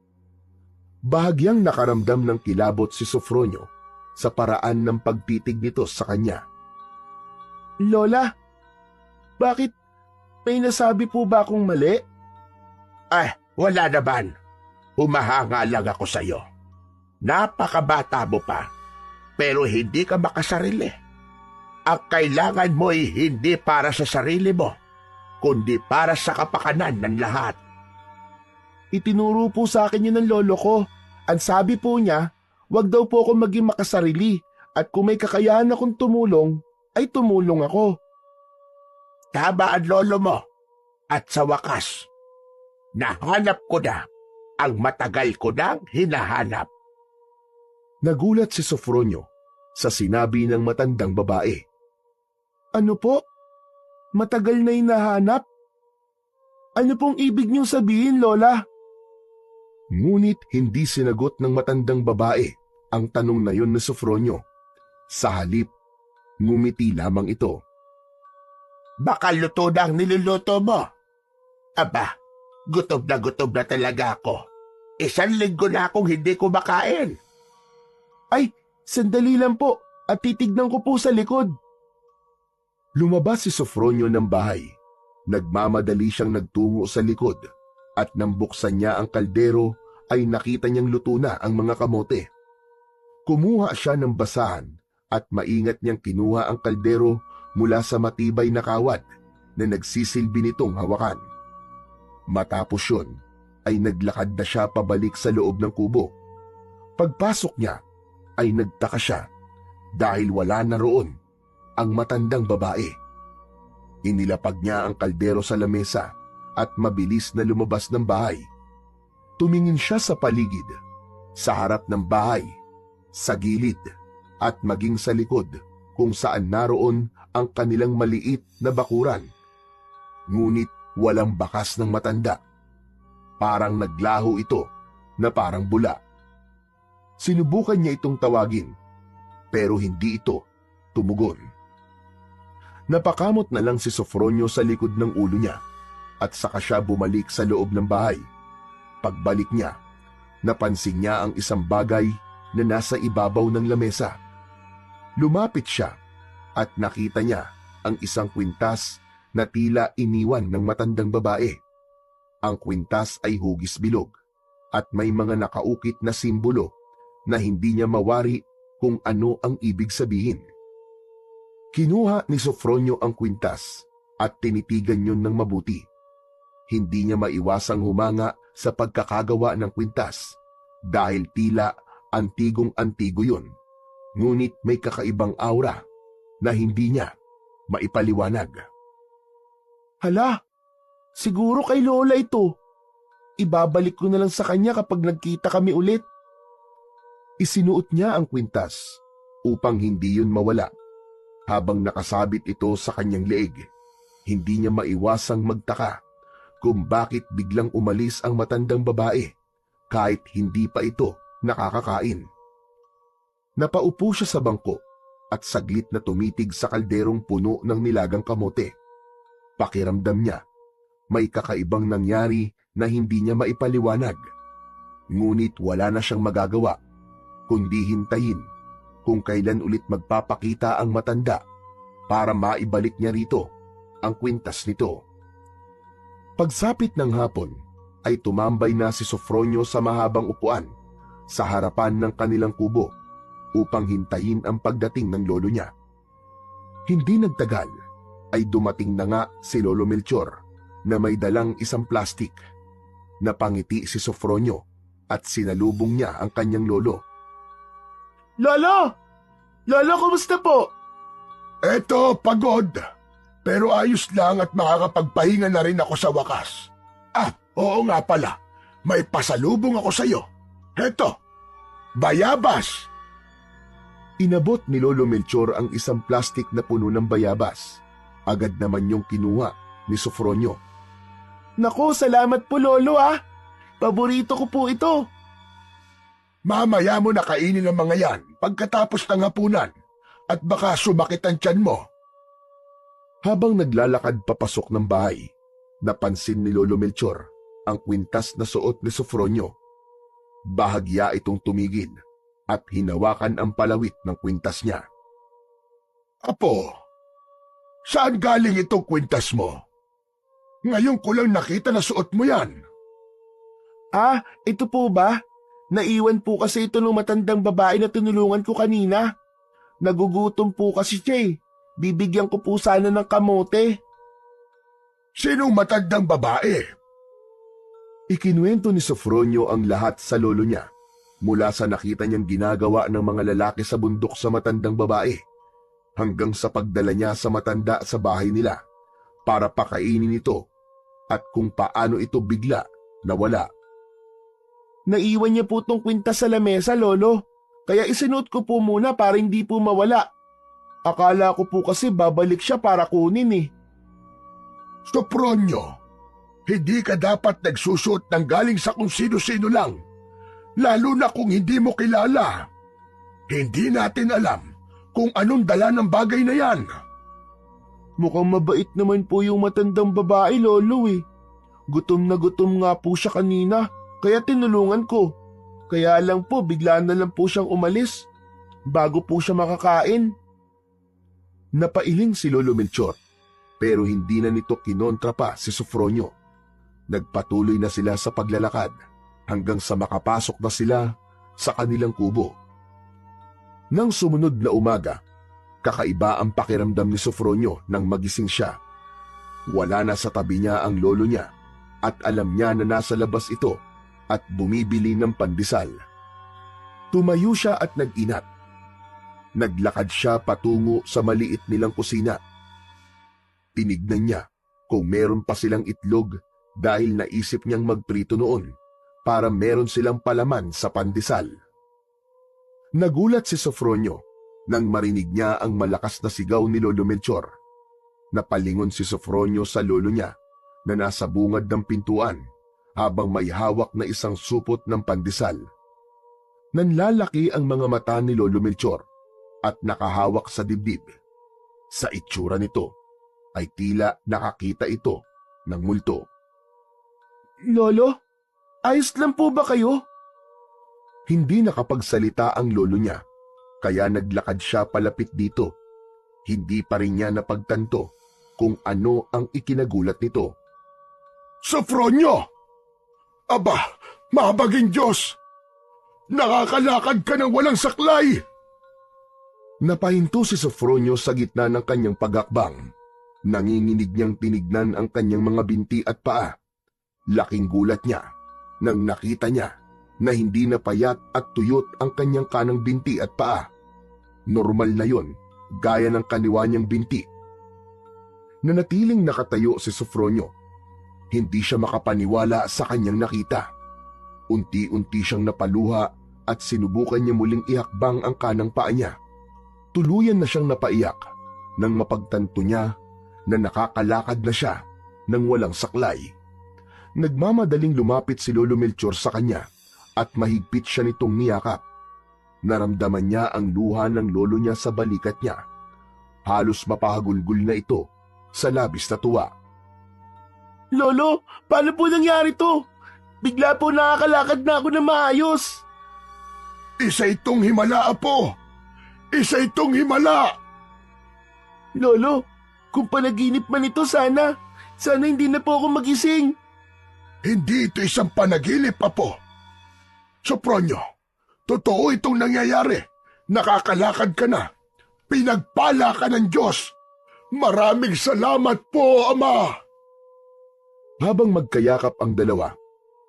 S1: Bahagyang nakaramdam ng kilabot si Sofronio sa paraan ng pagtitig nito sa kanya.
S3: Lola, bakit may nasabi po ba akong mali?
S2: Wala naman. Humahanga lang ako sa'yo. Napakabata mo pa, pero hindi ka makasarili. Ang kailangan mo ay hindi para sa sarili mo, kundi para sa kapakanan ng lahat.
S3: Itinuro po sa akin yun ng lolo ko. Ang sabi po niya, wag daw po ako maging makasarili at kung may kakayahan akong tumulong, ay tumulong ako.
S2: Tama ang lolo mo. At sa wakas, nahanap ko na ang matagal ko nang hinahanap.
S1: Nagulat si Sofronio sa sinabi ng matandang babae.
S3: Ano po? Matagal na hinahanap? Ano pong ibig niyong sabihin, Lola?
S1: Ngunit hindi sinagot ng matandang babae ang tanong na yon ni Sofronio. Sa halip, ngumiti lamang ito.
S2: Baka luto na ang niluluto mo. Aba, gutom na talaga ako. 1 linggo na akong hindi kumakain.
S3: Ay, sandali lang po at titignan ko po sa likod.
S1: Lumabas si Sofronio ng bahay. Nagmamadali siyang nagtungo sa likod at nang buksan niya ang kaldero ay nakita niyang luto na ang mga kamote. Kumuha siya ng basahan at maingat niyang kinuha ang kaldero mula sa matibay na kawad na nagsisilbi nitong hawakan. Matapos yun, ay naglakad na siya pabalik sa loob ng kubo. Pagpasok niya, ay nagtaka siya dahil wala na roon ang matandang babae. Inilapag niya ang kaldero sa lamesa at mabilis na lumabas ng bahay. Tumingin siya sa paligid, sa harap ng bahay, sa gilid, at maging sa likod kung saan naroon ang kanilang maliit na bakuran. Ngunit walang bakas ng matanda. Parang naglaho ito na parang bula. Sinubukan niya itong tawagin, pero hindi ito tumugon. Napakamot na lang si Sofronio sa likod ng ulo niya at saka siya bumalik sa loob ng bahay. Pagbalik niya, napansin niya ang isang bagay na nasa ibabaw ng lamesa. Lumapit siya at nakita niya ang isang kwintas na tila iniwan ng matandang babae. Ang kwintas ay hugis bilog at may mga nakaukit na simbolo na hindi niya mawari kung ano ang ibig sabihin. Kinuha ni Sofronio ang kwintas at tinitigan yun ng mabuti. Hindi niya maiwasang humanga sa pagkakagawa ng kwintas dahil tila antigong-antigo yun. Ngunit may kakaibang aura na hindi niya maipaliwanag.
S3: Hala, siguro kay Lola ito. Ibabalik ko na lang sa kanya kapag nagkita kami ulit.
S1: Isinuot niya ang kwintas upang hindi yun mawala. Habang nakasabit ito sa kanyang leeg, hindi niya maiwasang magtaka kung bakit biglang umalis ang matandang babae kahit hindi pa ito nakakakain. Napaupo siya sa bangko at saglit na tumitig sa kalderong puno ng nilagang kamote. Pakiramdam niya, may kakaibang nangyari na hindi niya maipaliwanag. Ngunit wala na siyang magagawa, kundi hintayin kung kailan ulit magpapakita ang matanda para maibalik niya rito ang kwintas nito. Pagsapit ng hapon ay tumambay na si Sofronio sa mahabang upuan sa harapan ng kanilang kubo upang hintayin ang pagdating ng lolo niya. Hindi nagtagal ay dumating na nga si Lolo Melchor na may dalang isang plastik. Napangiti si Sofronio at sinalubong niya ang kanyang lolo.
S3: Lolo! Lolo, kumusta po?
S2: Eto, pagod. Pero ayos lang at makakapagpahinga na rin ako sa wakas. Oo nga pala. May pasalubong ako sa'yo. Eto, bayabas.
S1: Inabot ni Lolo Melchor ang isang plastik na puno ng bayabas. Agad naman yung kinuha ni Sofronio.
S3: Naku, salamat po Lolo Paborito ko po ito.
S2: Mamaya mo na kainin ang mga yan pagkatapos ng hapunan at baka sumakit ang tiyan mo.
S1: Habang naglalakad papasok ng bahay, napansin ni Lolo Melchor ang kwintas na suot ni Sofronio. Bahagya itong tumigil at hinawakan ang palawit ng kwintas niya.
S2: Apo, saan galing itong kwintas mo? Ngayon ko lang nakita na suot mo yan.
S3: Ito po ba? Naiwan po kasi ito ng matandang babae na tinulungan ko kanina. Nagugutom po kasi siya Bibigyan ko po sana ng kamote.
S2: Sinong matandang babae?
S1: Ikinuwento ni Sofronio ang lahat sa lolo niya, mula sa nakita niyang ginagawa ng mga lalaki sa bundok sa matandang babae, hanggang sa pagdala niya sa matanda sa bahay nila para pakainin ito at kung paano ito bigla nawala.
S3: Naiwan niya po tong kwintas sa lamesa, Lolo. Kaya isinuot ko po muna para hindi po mawala. Akala ko po kasi babalik siya para kunin
S2: Sofronio, hindi ka dapat nagsusuot ng galing sa kung sino-sino lang, lalo na kung hindi mo kilala. Hindi natin alam kung anong dala ng bagay na yan.
S3: Mukhang mabait naman po yung matandang babae, Lolo Gutom na gutom nga po siya kanina, kaya tinulungan ko. Kaya lang po, bigla na lang po siyang umalis, bago po siya makakain.
S1: Napailing si Lolo Melchor, pero hindi na nito kinontra pa si Sofronio. Nagpatuloy na sila sa paglalakad hanggang sa makapasok na sila sa kanilang kubo. Nang sumunod na umaga, kakaiba ang pakiramdam ni Sofronio nang magising siya. Wala na sa tabi niya ang lolo niya at alam niya na nasa labas ito at bumibili ng pandesal. Tumayo siya at nag-inat. Naglakad siya patungo sa maliit nilang kusina. Tinignan niya kung meron pa silang itlog dahil naisip niyang magprito noon para meron silang palaman sa pandesal. Nagulat si Sofronio nang marinig niya ang malakas na sigaw ni Lolo Melchor. Napalingon si Sofronio sa lolo niya na nasa bungad ng pintuan habang may hawak na isang supot ng pandesal. Nanlalaki ang mga mata ni Lolo Melchor at nakahawak sa dibdib. Sa itsura nito ay tila nakakita ito ng multo.
S3: Lolo, ayos lang po ba kayo?
S1: Hindi nakapagsalita ang lolo niya, kaya naglakad siya palapit dito. Hindi pa rin niya napagtanto kung ano ang ikinagulat nito.
S2: Sofronio! Aba, mabaging Diyos! Nakakalakad ka ng walang saklay!
S1: Napahinto si Sofronio sa gitna ng kanyang paghakbang. Nanginginig niyang tinignan ang kanyang mga binti at paa. Laking gulat niya nang nakita niya na hindi na payat at tuyot ang kanyang kanang binti at paa. Normal na yon, gaya ng kaliwa niyang binti. Nanatiling nakatayo si Sofronio. Hindi siya makapaniwala sa kanyang nakita. Unti-unti siyang napaluha at sinubukan niya muling ihakbang ang kanang paa niya. Tuluyan na siyang napaiyak nang mapagtanto niya na nakakalakad na siya nang walang saklay. Nagmamadaling lumapit si Lolo Melchor sa kanya at mahigpit siya nitong niyakap. Naramdaman niya ang luha ng lolo niya sa balikat niya. Halos mapahagulgul na ito sa labis na tuwa.
S3: Lolo, paano po nangyari to? Bigla po nakakalakad na ako na maayos.
S2: Isa itong himala, Apo! Isa itong himala!
S3: Lolo, kung panaginip man ito sana hindi na po ako magising.
S2: Hindi ito isang panaginip, Apo. Sopronio, totoo itong nangyayari. Nakakalakad ka na. Pinagpala ka ng Diyos. Maraming salamat po, Ama.
S1: Habang magkayakap ang dalawa,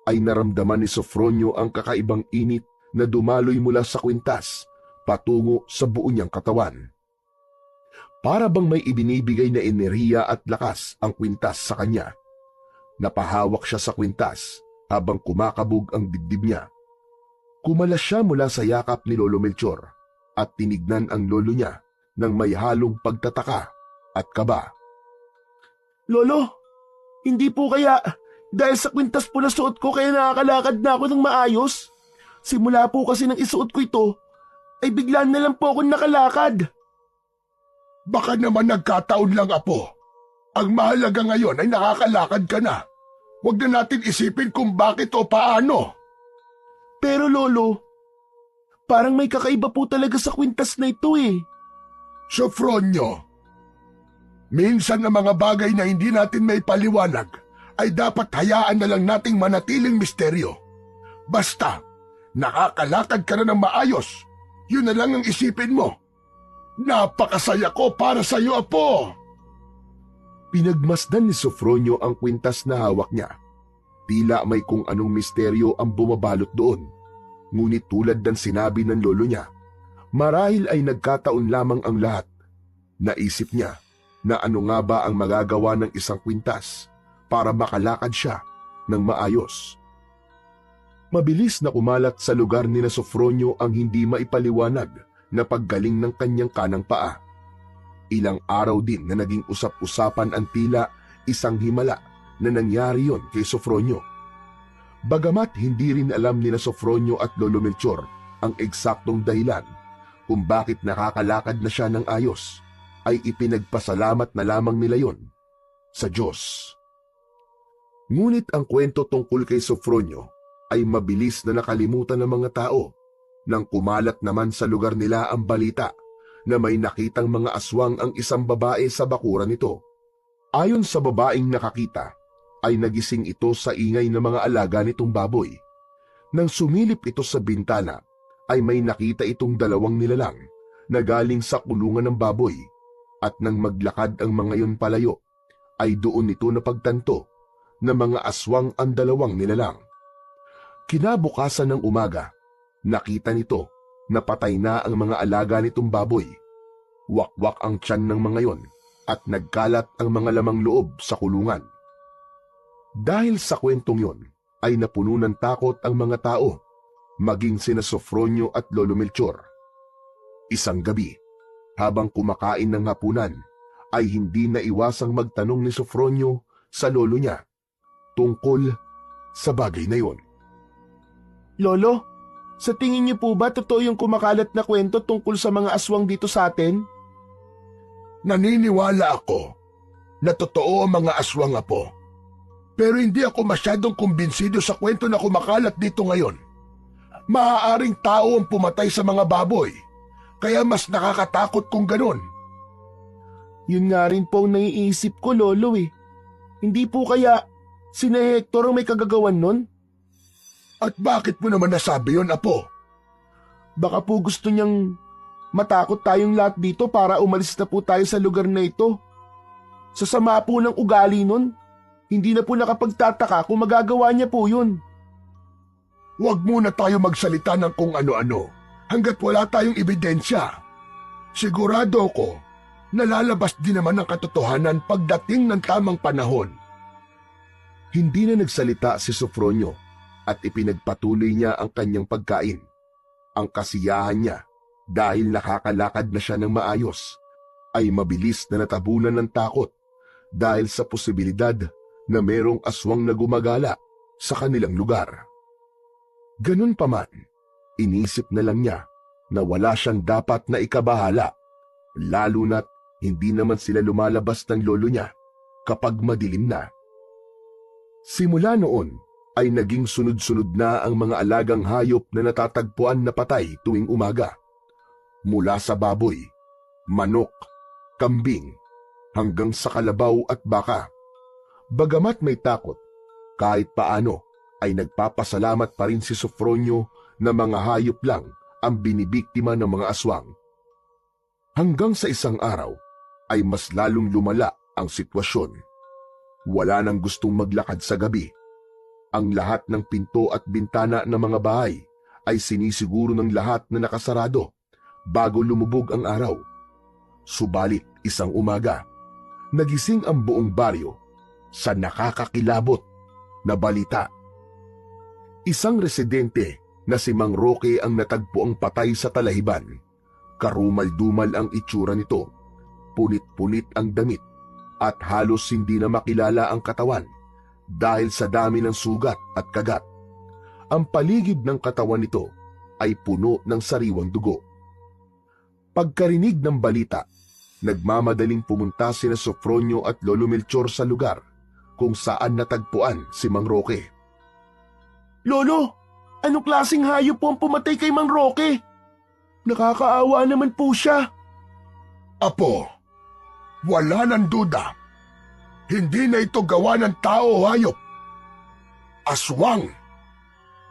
S1: ay naramdaman ni Sofronio ang kakaibang init na dumaloy mula sa kwintas patungo sa buo niyang katawan. Para bang may ibinibigay na enerhiya at lakas ang kwintas sa kanya. Napahawak siya sa kwintas habang kumakabog ang dibdib niya. Kumalas siya mula sa yakap ni Lolo Melchor at tinignan ang lolo niya ng may halong pagtataka at kaba.
S3: Lolo, hindi po kaya dahil sa kwintas po na suot ko kaya nakakalakad na ako ng maayos? Simula po kasi nang isuot ko ito, ay biglaan na lang po ako nakalakad.
S2: Baka naman nagkataon lang, Apo. Ang mahalaga ngayon ay nakakalakad ka na. Huwag na natin isipin kung bakit o paano.
S3: Pero Lolo, parang may kakaiba po talaga sa kwintas na ito eh.
S2: Sofronio, minsan ang mga bagay na hindi natin may paliwanag ay dapat hayaan na lang nating manatiling misteryo. Basta, nakakalakad ka na ng maayos. Yun na lang ang isipin mo. Napakasaya ko para sa iyo, Apo.
S1: Pinagmasdan ni Sofronio ang kwintas na hawak niya. Tila may kung anong misteryo ang bumabalot doon. Ngunit tulad ng sinabi ng lolo niya, marahil ay nagkataon lamang ang lahat. Naisip niya na ano nga ba ang magagawa ng isang kwintas para makalakad siya ng maayos. Mabilis na kumalat sa lugar ni na Sofronio ang hindi maipaliwanag na paggaling ng kanyang kanang paa. Ilang araw din na naging usap-usapan ang tila isang himala na nangyari yon kay Sofronio. Bagamat hindi rin alam ni na Sofronio at Lolo Melchor ang eksaktong dahilan kung bakit nakakalakad na siya ng ayos, ay ipinagpasalamat na lamang nila yon sa Diyos. Ngunit ang kwento tungkol kay Sofronio ay mabilis na nakalimutan ng mga tao nang kumalat naman sa lugar nila ang balita na may nakitang mga aswang ang isang babae sa bakuran nito. Ayon sa babaeng nakakita, ay nagising ito sa ingay ng mga alaga nitong baboy. Nang sumilip ito sa bintana, ay may nakita itong dalawang nilalang na galing sa kulungan ng baboy, at nang maglakad ang mga yon palayo, ay doon nito napagtanto na mga aswang ang dalawang nilalang. Kinabukasan ng umaga, nakita nito na patay na ang mga alaga nitong baboy. Wakwak ang tiyan ng mga yon at nagkalat ang mga lamang loob sa kulungan. Dahil sa kwentong yon ay napuno ng takot ang mga tao, maging sina Sofronio at Lolo Melchor. Isang gabi, habang kumakain ng hapunan, ay hindi naiwasang magtanong ni Sofronio sa lolo niya tungkol sa bagay na yon.
S3: Lolo, sa tingin niyo po ba totoo yung kumakalat na kwento tungkol sa mga aswang dito sa atin?
S2: Naniniwala ako na totoo ang mga aswang, Apo. Pero hindi ako masyadong kumbinsido sa kwento na kumakalat dito ngayon. Maaaring tao ang pumatay sa mga baboy, kaya mas nakakatakot kung ganun.
S3: Yun nga rin po ang naiisip ko, Lolo eh. Hindi po kaya sina Hector ang may kagagawan nun?
S2: At bakit mo naman nasabi yun, Apo?
S3: Baka po gusto niyang matakot tayong lahat dito para umalis na po tayo sa lugar na ito. Sa sama po ng ugali nun, hindi na po nakapagtataka kung magagawa niya po yun.
S2: Huwag muna tayo magsalita ng kung ano-ano hanggat wala tayong ebidensya. Sigurado ko na lalabas din naman ang katotohanan pagdating ng tamang panahon.
S1: Hindi na nagsalita si Sofronio at ipinagpatuloy niya ang kanyang pagkain. Ang kasiyahan niya dahil nakakalakad na siya ng maayos ay mabilis na natabunan ng takot dahil sa posibilidad na merong aswang na gumagala sa kanilang lugar. Ganun pa man, inisip na lang niya na wala siyang dapat na ikabahala, lalo na't hindi naman sila lumalabas ng lolo niya kapag madilim na. Simula noon ay naging sunod-sunod na ang mga alagang hayop na natatagpuan na patay tuwing umaga. Mula sa baboy, manok, kambing, hanggang sa kalabaw at baka. Bagamat may takot, kahit paano ay nagpapasalamat pa rin si Sofronio na mga hayop lang ang binibiktima ng mga aswang. Hanggang sa isang araw ay mas lalong lumala ang sitwasyon. Wala nang gustong maglakad sa gabi. Ang lahat ng pinto at bintana ng mga bahay ay sinisiguro ng lahat na nakasarado bago lumubog ang araw. Subalit isang umaga, nagising ang buong baryo sa nakakakilabot na balita. Isang residente na si Mang Roque ang natagpo ang patay sa talahiban. Karumal-dumal ang itsura nito, punit-punit ang damit at halos hindi na makilala ang katawan dahil sa dami ng sugat at kagat. Ang paligid ng katawan nito ay puno ng sariwang dugo. Pagkarinig ng balita, nagmamadaling pumunta sina Sofronio at Lolo Melchor sa lugar kung saan natagpuan si Mang Roque.
S3: Lolo, anong klaseng hayop po ang pumatay kay Mang Roque? Nakakaawa naman po siya.
S2: Apo, wala ng duda. Hindi na ito gawa ng tao o hayop. Aswang.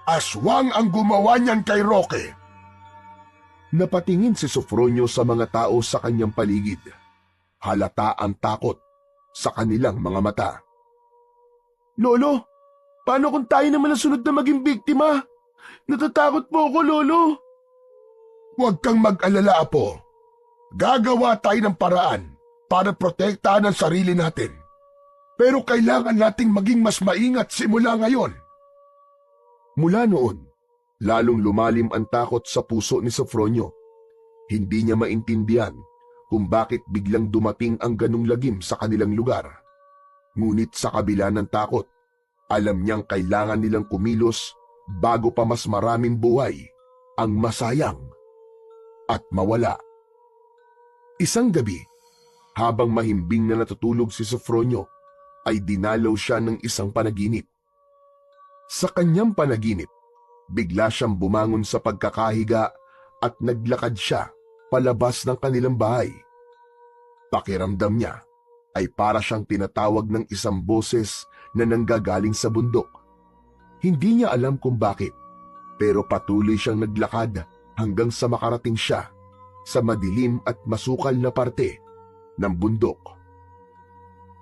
S2: Aswang ang gumawa niyan kay Roque.
S1: Napatingin si Sofronio sa mga tao sa kanyang paligid. Halata ang takot sa kanilang mga mata.
S3: Lolo, paano kung tayo naman ang sunod na maging biktima? Natatakot po ako, Lolo.
S2: Huwag kang mag-alala, Apo. Gagawa tayo ng paraan para protektahan ang sarili natin. Pero kailangan nating maging mas maingat simula ngayon.
S1: Mula noon, lalong lumalim ang takot sa puso ni Sofronio. Hindi niya maintindihan kung bakit biglang dumating ang ganung lagim sa kanilang lugar. Ngunit sa kabila ng takot, alam niyang kailangan nilang kumilos bago pa mas maraming buhay ang masayang at mawala. Isang gabi, habang mahimbing na natutulog si Sofronio, ay dinalaw siya ng isang panaginip. Sa kanyang panaginip, bigla siyang bumangon sa pagkakahiga at naglakad siya palabas ng kanilang bahay. Pakiramdam niya ay para siyang tinatawag ng isang boses na nanggagaling sa bundok. Hindi niya alam kung bakit, pero patuloy siyang naglakad hanggang sa makarating siya sa madilim at masukal na parte ng bundok.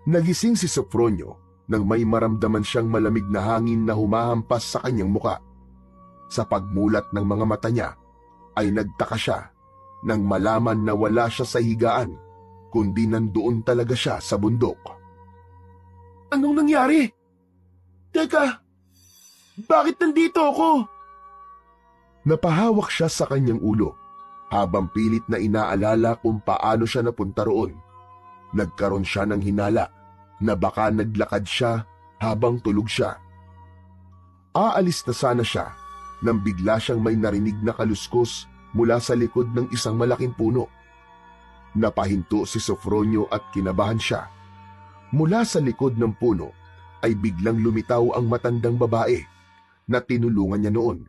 S1: Nagising si Sofronio nang may maramdaman siyang malamig na hangin na humahampas sa kanyang muka. Sa pagmulat ng mga mata niya, ay nagtaka siya nang malaman na wala siya sa higaan, kundi nandoon talaga siya sa bundok.
S3: Anong nangyari? Teka, bakit nandito ako?
S1: Napahawak siya sa kanyang ulo habang pilit na inaalala kung paano siya napunta roon. Nagkaroon siya ng hinala na baka naglakad siya habang tulog siya. Aalis na sana siya nang bigla siyang may narinig na kaluskos mula sa likod ng isang malaking puno. Napahinto si Sofronio at kinabahan siya. Mula sa likod ng puno ay biglang lumitaw ang matandang babae na tinulungan niya noon.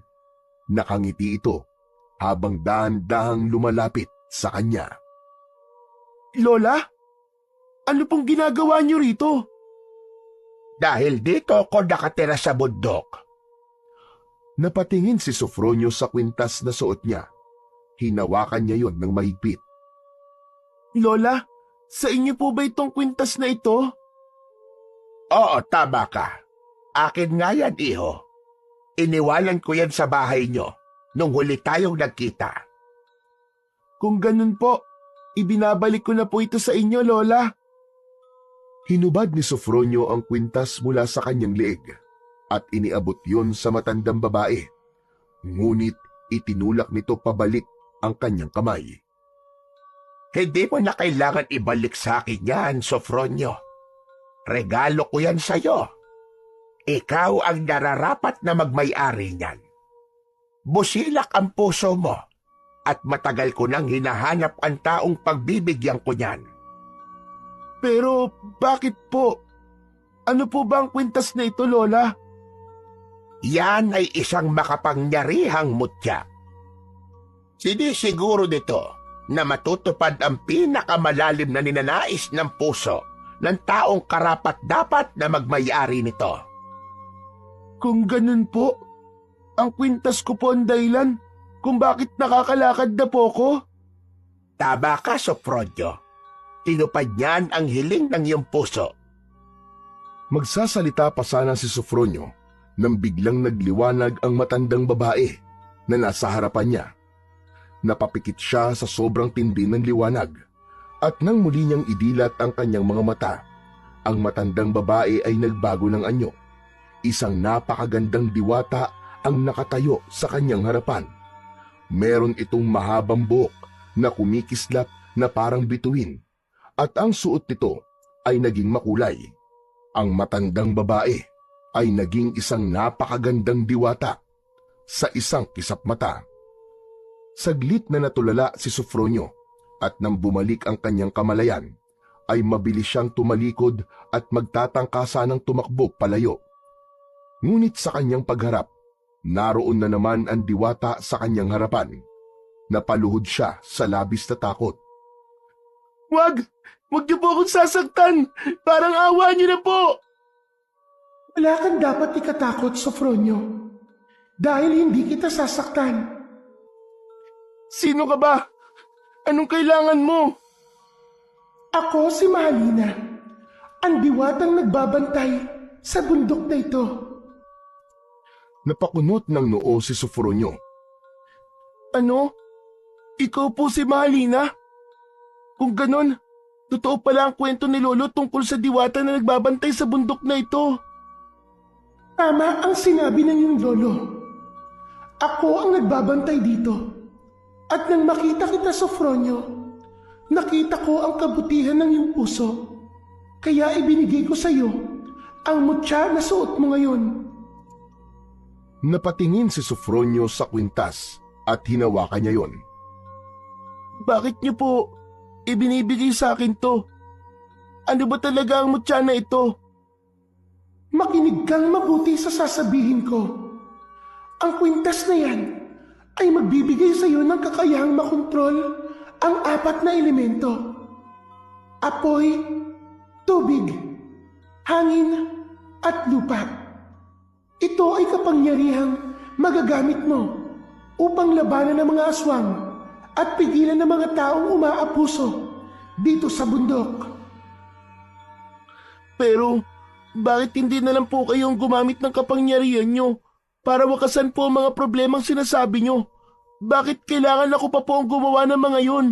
S1: Nakangiti ito habang dahan-dahang lumalapit sa kanya.
S3: Lola? Ano pong ginagawa niyo rito?
S2: Dahil dito ako nakatira sa bundok.
S1: Napatingin si Sofronio sa kwintas na suot niya. Hinawakan niya yon ng mahigpit.
S3: Lola, Sa inyo po ba itong kwintas na ito?
S2: Oo, tama ka. Akin nga yan, iho. Iniwanan ko yan sa bahay nyo nung huli tayong nagkita.
S3: Kung ganun po, ibinabalik ko na po ito sa inyo, Lola.
S1: Hinubad ni Sofronio ang kwintas mula sa kanyang leeg at iniabot yon sa matandang babae. Ngunit itinulak nito pabalik ang kanyang kamay.
S2: Hindi mo na kailangan ibalik sa akin yan, Sofronio. Regalo ko yan sa'yo. Ikaw ang nararapat na magmay-ari niyan. Busilak ang puso mo at matagal ko nang hinahanap ang taong pagbibigyan ko niyan.
S3: Pero bakit po? Ano po ba ang kwintas na ito, Lola?
S2: Yan ay isang makapangyarihang mutya. Sinisiguro nito na matutupad ang pinakamalalim na ninanais ng puso ng taong karapat-dapat na magmay-ari nito.
S3: Kung ganun po, ang kwintas ko po ang dahilan kung bakit nakakalakad na po ko.
S2: Tama ka, Sofronio. Tinupad niyan ang hiling ng iyong puso.
S1: Magsasalita pa sana si Sofronio nang biglang nagliwanag ang matandang babae na nasa harapan niya. Napapikit siya sa sobrang tindi ng liwanag at nang muli niyang idilat ang kanyang mga mata, ang matandang babae ay nagbago ng anyo. Isang napakagandang diwata ang nakatayo sa kanyang harapan. Meron itong mahabang buhok na kumikislap na parang bituin at ang suot nito ay naging makulay. Ang matandang babae ay naging isang napakagandang diwata sa isang kisap mata. Saglit na natulala si Sofronio at nang bumalik ang kanyang kamalayan, ay mabilis siyang tumalikod at magtatangka sanang tumakbo palayo. Ngunit sa kanyang pagharap, naroon na naman ang diwata sa kanyang harapan. Napaluhod siya sa labis na takot.
S3: Wag! Wag niyo po akong sasaktan! Parang awa niyo na po! Wala kang dapat ikatakot, Sofronio. Dahil hindi kita sasaktan. Sino ka ba? Anong kailangan mo? Ako si Mahalina, ang diwatang nagbabantay sa bundok na ito.
S1: Napakunot ng noo si Sofronio.
S3: Ano? Ikaw po si Mahalina? Kung ganon, totoo pala ang kwento ni Lolo tungkol sa diwata na nagbabantay sa bundok na ito. Tama ang sinabi ng iyong Lolo. Ako ang nagbabantay dito. At nang makita kita, Sofronio, nakita ko ang kabutihan ng iyong puso. Kaya ibinigay ko sa iyo ang mutya na suot mo ngayon.
S1: Napatingin si Sofronio sa kwintas at hinawakan niya yon.
S3: Bakit niyo po ibinibigay sa akin to? Ano ba talaga ang mutya na ito? Makinig kang mabuti sa sasabihin ko. Ang kwintas na yan ay magbibigay sa iyo ng kakayahang makontrol ang 4 na elemento. Apoy, tubig, hangin, at lupa. Ito ay kapangyarihang magagamit mo upang labanan ng mga aswang at pigilan ng mga taong umaapuso dito sa bundok. Pero bakit hindi na lang po kayong gumamit ng kapangyarihan nyo para wakasan po ang mga problemang sinasabi nyo? Bakit kailangan ako pa po ang gumawa ng mga yun?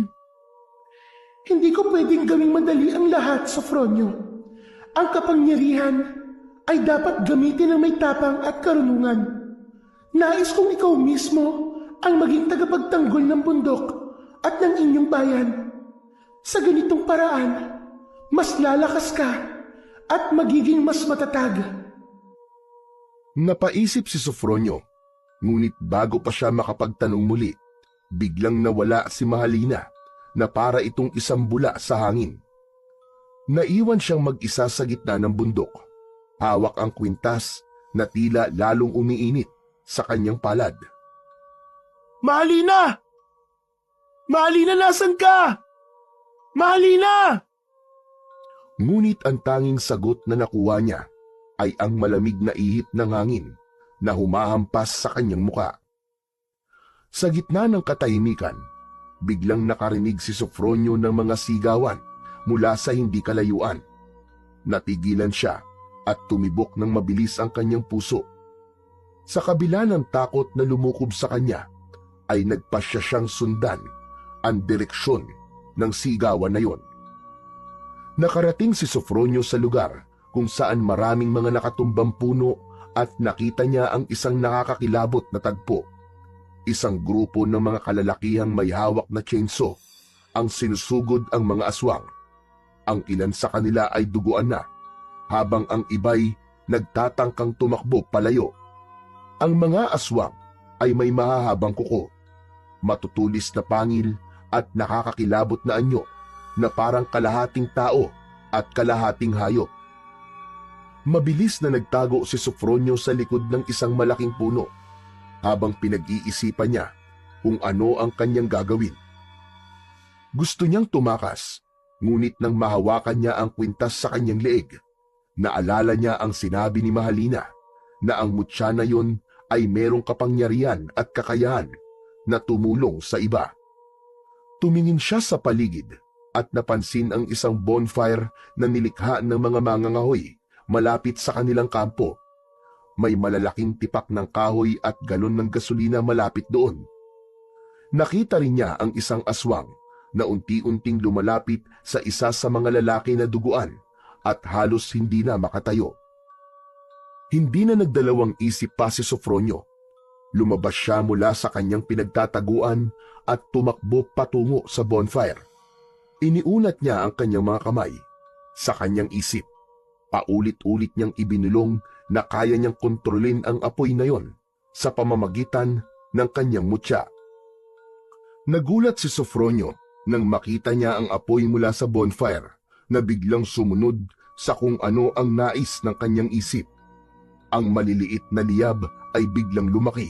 S3: Hindi ko pwedeng gawing madali ang lahat, Sofronio. Ang kapangyarihan ay dapat gamitin ng may tapang at karunungan. Nais kong ikaw mismo ang maging tagapagtanggol ng bundok at ng inyong bayan. Sa ganitong paraan, mas lalakas ka at magiging mas matatag.
S1: Napaisip si Sofronio, ngunit bago pa siya makapagtanong muli, biglang nawala si Mahalina na para itong isang bula sa hangin. Naiwan siyang mag-isa sa gitna ng bundok. Hawak ang kwintas na tila lalong umiinit sa kanyang palad.
S3: Mahalina! Mahalina, nasan ka? Mahalina!
S1: Ngunit ang tanging sagot na nakuha niya ay ang malamig na ihip ng hangin na humahampas sa kanyang muka. Sa gitna ng katahimikan, biglang nakarinig si Sofronio ng mga sigawan mula sa hindi kalayuan. Natigilan siya at tumibok ng mabilis ang kanyang puso. Sa kabila ng takot na lumukob sa kanya, ay nagpasya siyang sundan ang direksyon ng sigawan na yon. Nakarating si Sofronio sa lugar kung saan maraming mga nakatumbang puno at nakita niya ang isang nakakakilabot na tagpo. Isang grupo ng mga kalalakihang may hawak na chainsaw ang sinusugod ang mga aswang. Ang ilan sa kanila ay duguan na, habang ang iba'y nagtatangkang tumakbo palayo. Ang mga aswang ay may mahahabang kuko, matutulis na pangil at nakakakilabot na anyo na parang kalahating tao at kalahating hayop. Mabilis na nagtago si Sofronio sa likod ng isang malaking puno habang pinag-iisipan niya kung ano ang kanyang gagawin. Gusto niyang tumakas, ngunit nang mahawakan niya ang kwintas sa kanyang leeg, naalala niya ang sinabi ni Mahalina na ang mutya na yon ay merong kapangyarihan at kakayahan na tumulong sa iba. Tumingin siya sa paligid at napansin ang isang bonfire na nilikha ng mga mangangahoy malapit sa kanilang kampo. May malalaking tipak ng kahoy at galon ng gasolina malapit doon. Nakita rin niya ang isang aswang na unti-unting lumalapit sa isa sa mga lalaki na duguan at halos hindi na makatayo. Hindi na nagdalawang isip pa si Sofronio. Lumabas siya mula sa kanyang pinagtataguan at tumakbo patungo sa bonfire. Iniunat niya ang kanyang mga kamay. Sa kanyang isip, paulit-ulit niyang ibinulong na kaya niyang kontrolin ang apoy na yon sa pamamagitan ng kanyang mutya. Nagulat si Sofronio nang makita niya ang apoy mula sa bonfire na biglang sumunod sa kung ano ang nais ng kanyang isip. Ang maliliit na liyab ay biglang lumaki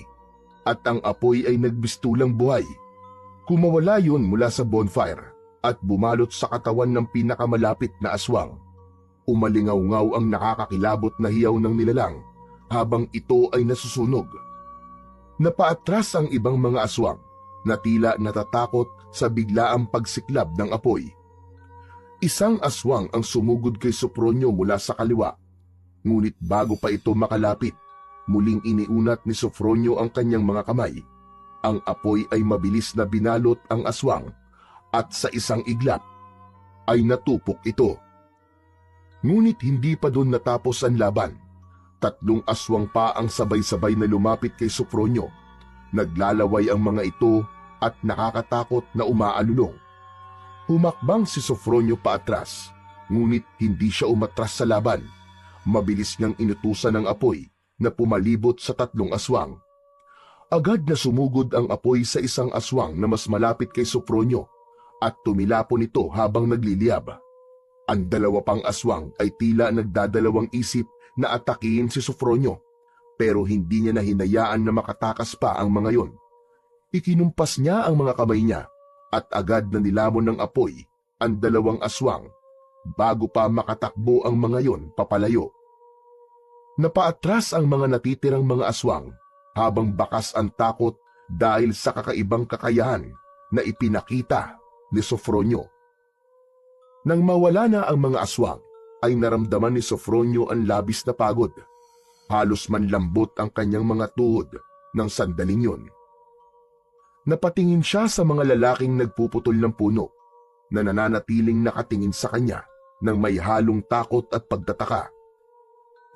S1: at ang apoy ay nagbistulang buhay. Kumawala yun mula sa bonfire at bumalot sa katawan ng pinakamalapit na aswang. Umalingaw-ngaw ang nakakakilabot na hiyaw ng nilalang habang ito ay nasusunog. Napaatras ang ibang mga aswang na tila natatakot sa biglaang pagsiklab ng apoy. Isang aswang ang sumugod kay Sofronio mula sa kaliwa. Ngunit bago pa ito makalapit, muling iniunat ni Sofronio ang kanyang mga kamay. Ang apoy ay mabilis na binalot ang aswang at sa isang iglap ay natupok ito. Ngunit hindi pa doon natapos ang laban. 3 aswang pa ang sabay-sabay na lumapit kay Sofronio. Naglalaway ang mga ito at nakakatakot na umaalulong. Humakbang si Sofronio paatras, ngunit hindi siya umatras sa laban. Mabilis niyang inutusan ng apoy na pumalibot sa 3 aswang. Agad na sumugod ang apoy sa isang aswang na mas malapit kay Sofronio at tumilapon ito habang nagliliyab. Ang 2 pang aswang ay tila nagdadalawang isip na atakihin si Sofronio, pero hindi niya na hinayaan na makatakas pa ang mga yon. Ikinumpas niya ang mga kamay niya at agad na nilamon ng apoy ang 2 aswang bago pa makatakbo ang mga yon papalayo. Napaatras ang mga natitirang mga aswang habang bakas ang takot dahil sa kakaibang kakayahan na ipinakita ni Sofronio. Nang mawala na ang mga aswang, ay naramdaman ni Sofronio ang labis na pagod. Halos manlambot ang kanyang mga tuhod ng sandaling yon. Napatingin siya sa mga lalaking nagpuputol ng puno na nananatiling nakatingin sa kanya ng may halong takot at pagtataka.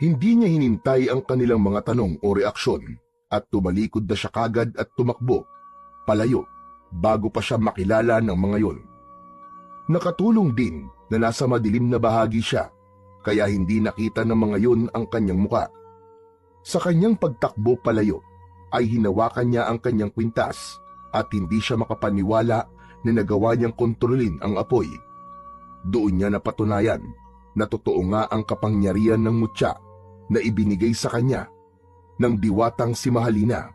S1: Hindi niya hinintay ang kanilang mga tanong o reaksyon at tumalikod na siya kagad at tumakbo palayo bago pa siya makilala ng mga yon. Nakatulong din na nasa madilim na bahagi siya, kaya hindi nakita ng mga yon ang kanyang muka. Sa kanyang pagtakbo palayo ay hinawakan niya ang kanyang kwintas at hindi siya makapaniwala na nagawa niyang kontrolin ang apoy. Doon niya napatunayan na totoo nga ang kapangyarihan ng mutya na ibinigay sa kanya ng diwatang si Mahalina.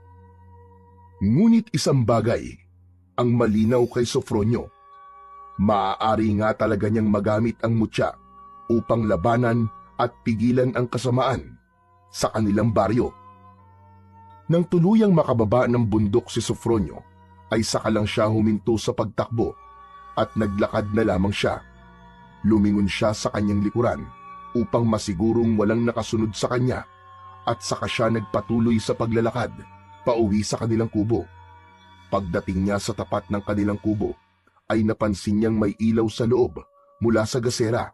S1: Ngunit isang bagay ang malinaw kay Sofronio. Maaari nga talaga niyang magamit ang mutya upang labanan at pigilan ang kasamaan sa kanilang baryo. Nang tuluyang makababa ng bundok si Sofronio, ay saka lang siya huminto sa pagtakbo at naglakad na lamang siya. Lumingon siya sa kanyang likuran upang masigurong walang nakasunod sa kanya at saka siya nagpatuloy sa paglalakad pauwi sa kanilang kubo. Pagdating niya sa tapat ng kanilang kubo, ay napansin niyang may ilaw sa loob mula sa gasera.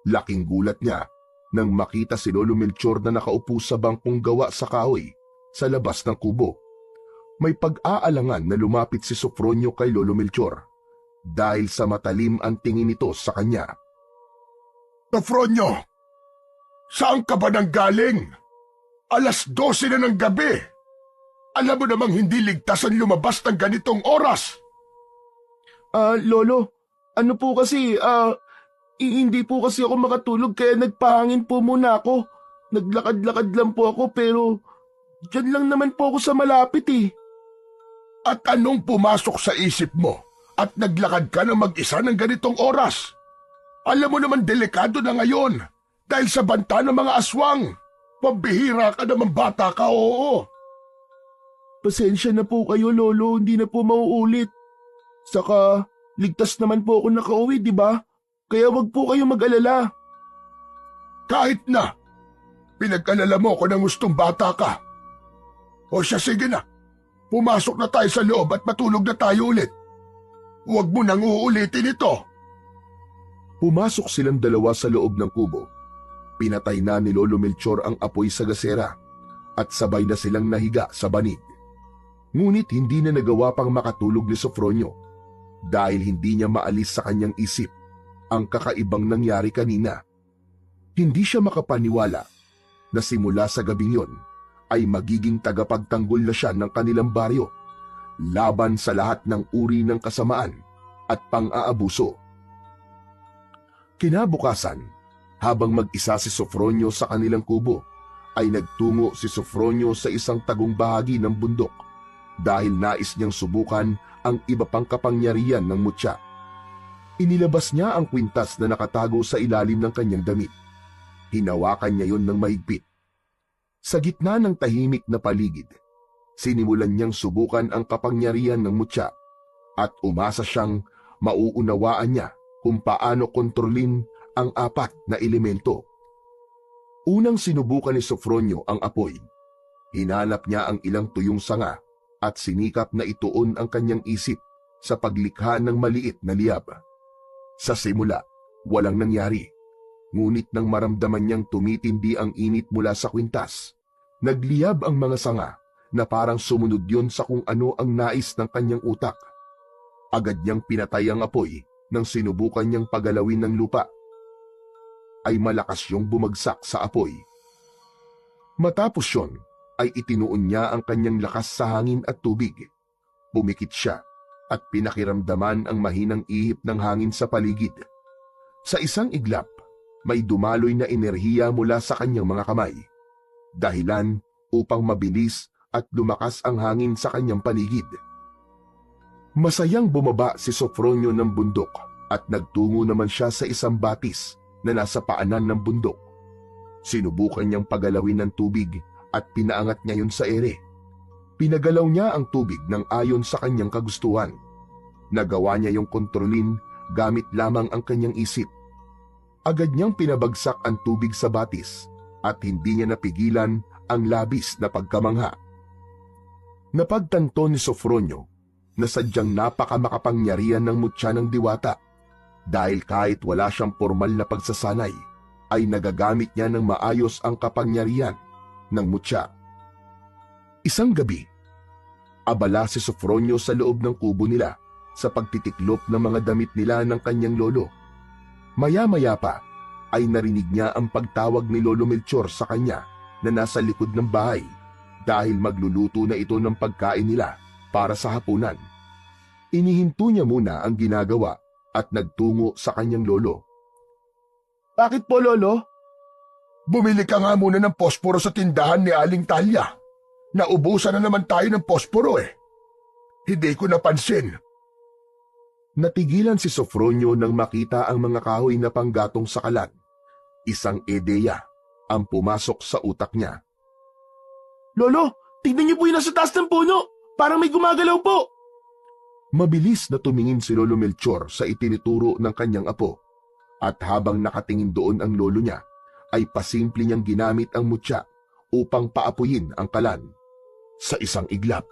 S1: Laking gulat niya nang makita si Lolo Melchor na nakaupo sa bangkong gawa sa kahoy sa labas ng kubo. May pag-aalangan na lumapit si Sofronio kay Lolo Melchor dahil sa matalim ang tingin nito sa kanya.
S2: Sofronio, saan ka ba nang galing? 12:00 na ng gabi. Alam mo namang hindi ligtas ang lumabas ng ganitong oras.
S3: Lolo, ano po kasi, hindi po kasi ako makatulog kaya nagpahangin po muna ako. Naglakad-lakad lang po ako pero dyan lang naman po ako sa malapit eh.
S2: At anong pumasok sa isip mo at naglakad ka ng mag-isa ng ganitong oras? Alam mo naman delikado na ngayon dahil sa banta ng mga aswang. Pambihira ka naman bata ka, oo.
S3: Pasensya na po kayo, Lolo, hindi na po mauulit. Saka, ligtas naman po ako nakauwi, di ba? Kaya wag po kayo mag-alala.
S2: Kahit na, pinag-alala mo ko ng gustong bata ka. O siya, sige na. Pumasok na tayo sa loob at matulog na tayo ulit. Huwag mo nang uulitin ito.
S1: Pumasok silang dalawa sa loob ng kubo. Pinatay na ni Lolo Melchor ang apoy sa gasera at sabay na silang nahiga sa banig. Ngunit hindi na nagawa pang makatulog ni Sofronio dahil hindi niya maalis sa kanyang isip ang kakaibang nangyari kanina. Hindi siya makapaniwala na simula sa gabing yon ay magiging tagapagtanggol na siya ng kanilang baryo laban sa lahat ng uri ng kasamaan at pang-aabuso. Kinabukasan, habang mag-isa si Sofronio sa kanilang kubo, ay nagtungo si Sofronio sa isang tagong bahagi ng bundok dahil nais niyang subukan ang iba pang kapangyarihan ng mutya. Inilabas niya ang kwintas na nakatago sa ilalim ng kanyang damit. Hinawakan niya yon ng mahigpit. Sa gitna ng tahimik na paligid, sinimulan niyang subukan ang kapangyarihan ng mutya at umasa siyang mauunawaan niya kung paano kontrolin ang 4 na elemento. Unang sinubukan ni Sofronio ang apoy. Hinanap niya ang ilang tuyong sanga at sinikap na ituon ang kanyang isip sa paglikha ng maliit na liyab. Sa simula, walang nangyari. Ngunit nang maramdaman niyang tumitindi ang init mula sa kwintas, nagliyab ang mga sanga na parang sumunod yon sa kung ano ang nais ng kanyang utak. Agad niyang pinatay ang apoy nang sinubukan niyang pagalawin ng lupa. Ay malakas yung bumagsak sa apoy. Matapos yon, ay itinuon niya ang kanyang lakas sa hangin at tubig. Pumikit siya at pinakiramdaman ang mahinang ihip ng hangin sa paligid. Sa isang iglap, may dumaloy na enerhiya mula sa kanyang mga kamay. Dahilan upang mabilis at lumakas ang hangin sa kanyang paligid. Masayang bumaba si Sofronio ng bundok at nagtungo naman siya sa isang batis na nasa paanan ng bundok. Sinubukan niyang pagalawin ng tubig at pinaangat niya yun sa ere. Pinagalaw niya ang tubig ng ayon sa kanyang kagustuhan. Nagawa niya yung kontrolin gamit lamang ang kanyang isip. Agad niyang pinabagsak ang tubig sa batis at hindi niya napigilan ang labis na pagkamangha. Napagtanto ni Sofronio na sadyang napakamakapangyarihan ng mutya ng diwata dahil kahit wala siyang formal na pagsasanay, ay nagagamit niya ng maayos ang kapangyarihan ng mutya. Isang gabi, abala si Sofronio sa loob ng kubo nila sa pagtitiklop ng mga damit nila ng kanyang lolo. Maya-maya pa ay narinig niya ang pagtawag ni Lolo Melchor sa kanya na nasa likod ng bahay dahil magluluto na ito ng pagkain nila para sa hapunan. Inihinto niya muna ang ginagawa at nagtungo sa kanyang lolo.
S3: Bakit po, Lolo?
S2: Bumili ka nga muna ng posporo sa tindahan ni Aling Talya. Naubusan na naman tayo ng posporo eh. Hindi ko napansin.
S1: Natigilan si Sofronio nang makita ang mga kahoy na panggatong sa kalan. Isang ideya ang pumasok sa utak niya.
S3: Lolo, tignan niyo po yung nasa taas ng puno. Parang may gumagalaw po.
S1: Mabilis na tumingin si Lolo Melchor sa itinuturo ng kanyang apo. At habang nakatingin doon ang lolo niya, ay pasimple niyang ginamit ang mutya upang paapuyin ang kalan. Sa isang iglap,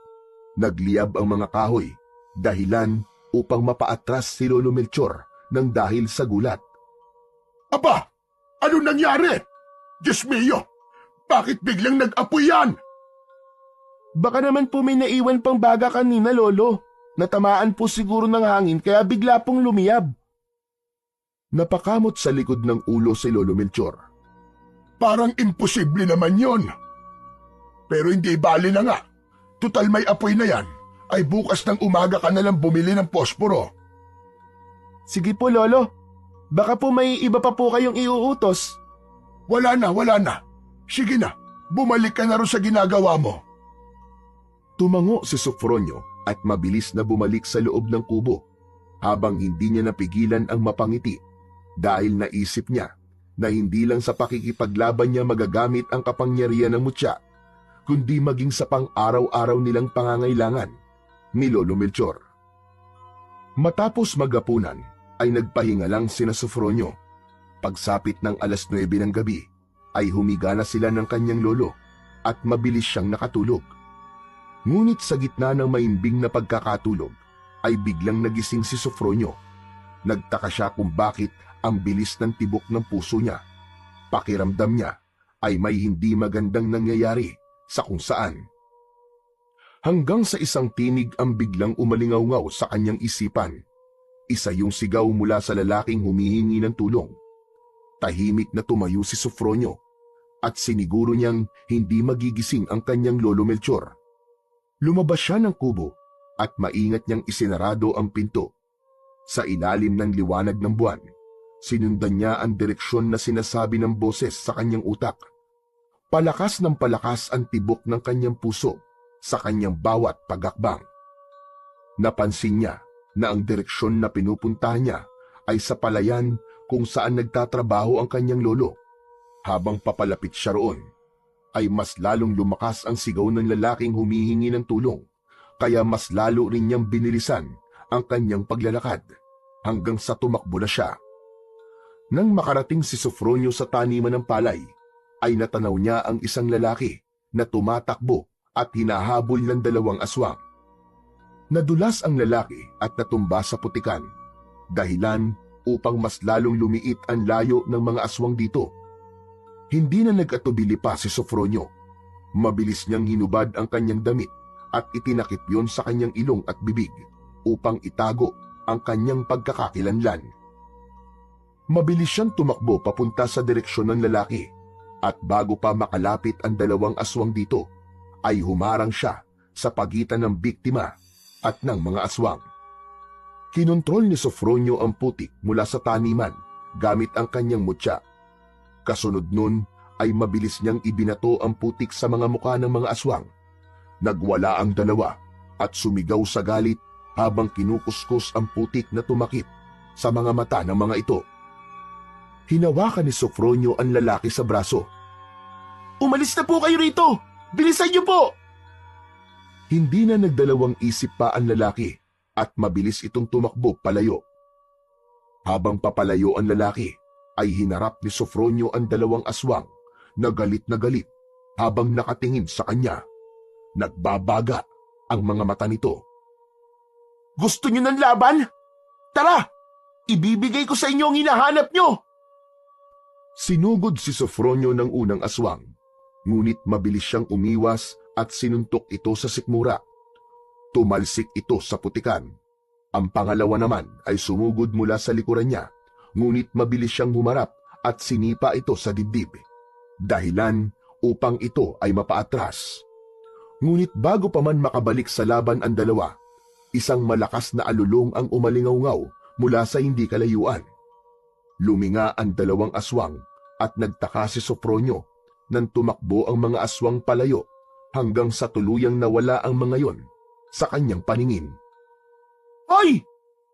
S1: nagliyab ang mga kahoy, dahilan upang mapaatras si Lolo Melchor nang dahil sa gulat.
S2: Aba, ano nangyari? Diyos mio, bakit biglang nag-apoy yan?
S3: Baka naman po may naiwan pang baga kanina, Lolo. Natamaan po siguro ng hangin kaya bigla pong lumiyab.
S1: Napakamot sa likod ng ulo si Lolo Melchor.
S2: Parang imposible naman yon. Pero hindi bali na nga. Tutal may apoy na yan, ay bukas ng umaga ka na lang bumili ng posporo.
S3: Sige po, Lolo. Baka po may iba pa po kayong iuutos.
S2: Wala na. Sige na, bumalik ka na rin sa ginagawa mo.
S1: Tumango si Sofronio at mabilis na bumalik sa loob ng kubo habang hindi niya napigilan ang mapangiti dahil naisip niya na hindi lang sa pakikipaglaban niya magagamit ang kapangyarihan ng mutya, kundi maging sa pang-araw-araw nilang pangangailangan ni Lolo Melchor. Matapos magapunan ay nagpahinga lang sina Sofronio. Pagsapit ng 9:00 ng gabi ay humiga na sila ng kanyang lolo at mabilis siyang nakatulog. Ngunit sa gitna ng maimbing na pagkakatulog ay biglang nagising si Sofronio. Nagtaka siya kung bakit ang bilis ng tibok ng puso niya. Pakiramdam niya ay may hindi magandang nangyayari sa kung saan. Hanggang sa isang tinig ang biglang umalingaw-ngaw sa kanyang isipan. Isa yung sigaw mula sa lalaking humihingi ng tulong. Tahimik na tumayo si Sofronio at siniguro niyang hindi magigising ang kanyang Lolo Melchor. Lumabas siya ng kubo at maingat niyang isinarado ang pinto. Sa ilalim ng liwanag ng buwan, sinundan niya ang direksyon na sinasabi ng boses sa kanyang utak. Palakas ng palakas ang tibok ng kanyang puso sa kanyang bawat pagakbang. Napansin niya na ang direksyon na pinupuntahan niya ay sa palayan kung saan nagtatrabaho ang kanyang lolo. Habang papalapit siya roon, ay mas lalong lumakas ang sigaw ng lalaking humihingi ng tulong, kaya mas lalo rin niyang binilisan ang kanyang paglalakad hanggang sa tumakbo na siya. Nang makarating si Sofronio sa taniman ng palay, ay natanaw niya ang isang lalaki na tumatakbo at hinahabol ng 2 aswang. Nadulas ang lalaki at natumba sa putikan, dahilan upang mas lalong lumiit ang layo ng mga aswang dito. Hindi na nag-atubili pa si Sofronio. Mabilis niyang hinubad ang kanyang damit at itinakip yon sa kanyang ilong at bibig upang itago ang kanyang pagkakakilanlan. Mabilis siyang tumakbo papunta sa direksyon ng lalaki at bago pa makalapit ang 2 aswang dito, ay humarang siya sa pagitan ng biktima at ng mga aswang. Kinontrol ni Sofronio ang putik mula sa taniman gamit ang kanyang mutya. Kasunod nun ay mabilis niyang ibinato ang putik sa mga mukha ng mga aswang. Nagwala ang 2 at sumigaw sa galit habang kinukuskus ang putik na tumakip sa mga mata ng mga ito. Hinawakan ni Sofronio ang lalaki sa braso.
S3: Umalis na po kayo rito! Bilisan niyo po!
S1: Hindi na nagdalawang isip pa ang lalaki at mabilis itong tumakbo palayo. Habang papalayo ang lalaki, ay hinarap ni Sofronio ang 2 aswang na galit habang nakatingin sa kanya. Nagbabaga ang mga mata nito.
S3: Gusto niyo ng laban? Tara! Ibibigay ko sa inyo ang hinahanap niyo!
S1: Sinugod si Sofronio ng unang aswang, ngunit mabilis siyang umiwas at sinuntok ito sa sikmura. Tumalsik ito sa putikan. Ang pangalawa naman ay sumugod mula sa likuran niya, ngunit mabilis siyang humarap at sinipa ito sa dibdib, dahilan upang ito ay mapaatras. Ngunit bago pa man makabalik sa laban ang 2, isang malakas na alulong ang umalingaw-ngaw mula sa hindi kalayuan. Luminga ang 2 aswang at nagtaka si Sofronio nang tumakbo ang mga aswang palayo hanggang sa tuluyang nawala ang mga yon sa kanyang paningin.
S3: Hoy!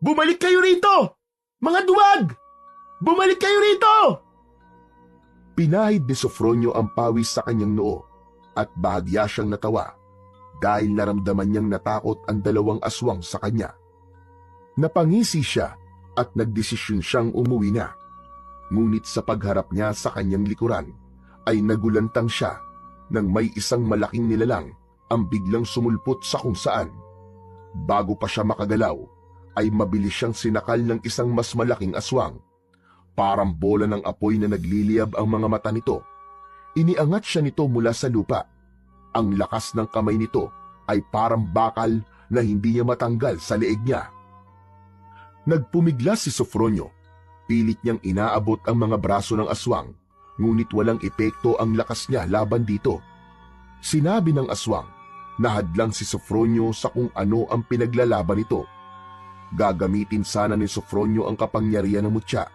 S3: Bumalik kayo rito! Mga duwag! Bumalik kayo rito!
S1: Pinahid ni Sofronio ang pawis sa kanyang noo at bahagya siyang natawa dahil naramdaman niyang natakot ang 2 aswang sa kanya. Napangisi siya at nagdesisyon siyang umuwi na Ngunit sa pagharap niya sa kanyang likuran, ay nagulantang siya nang may isang malaking nilalang ang biglang sumulpot sa kung saan. Bago pa siya makagalaw, ay mabilis siyang sinakal ng isang mas malaking aswang. Parang bola ng apoy na nagliliyab ang mga mata nito. Iniangat siya nito mula sa lupa. Ang lakas ng kamay nito ay parang bakal na hindi niya matanggal sa leeg niya. Nagpumiglas si Sofronio. Pilit niyang inaabot ang mga braso ng aswang, ngunit walang epekto ang lakas niya laban dito. Sinabi ng aswang, nahadlang si Sofronio sa kung ano ang pinaglalaban nito. Gagamitin sana ni Sofronio ang kapangyarihan ng mutya,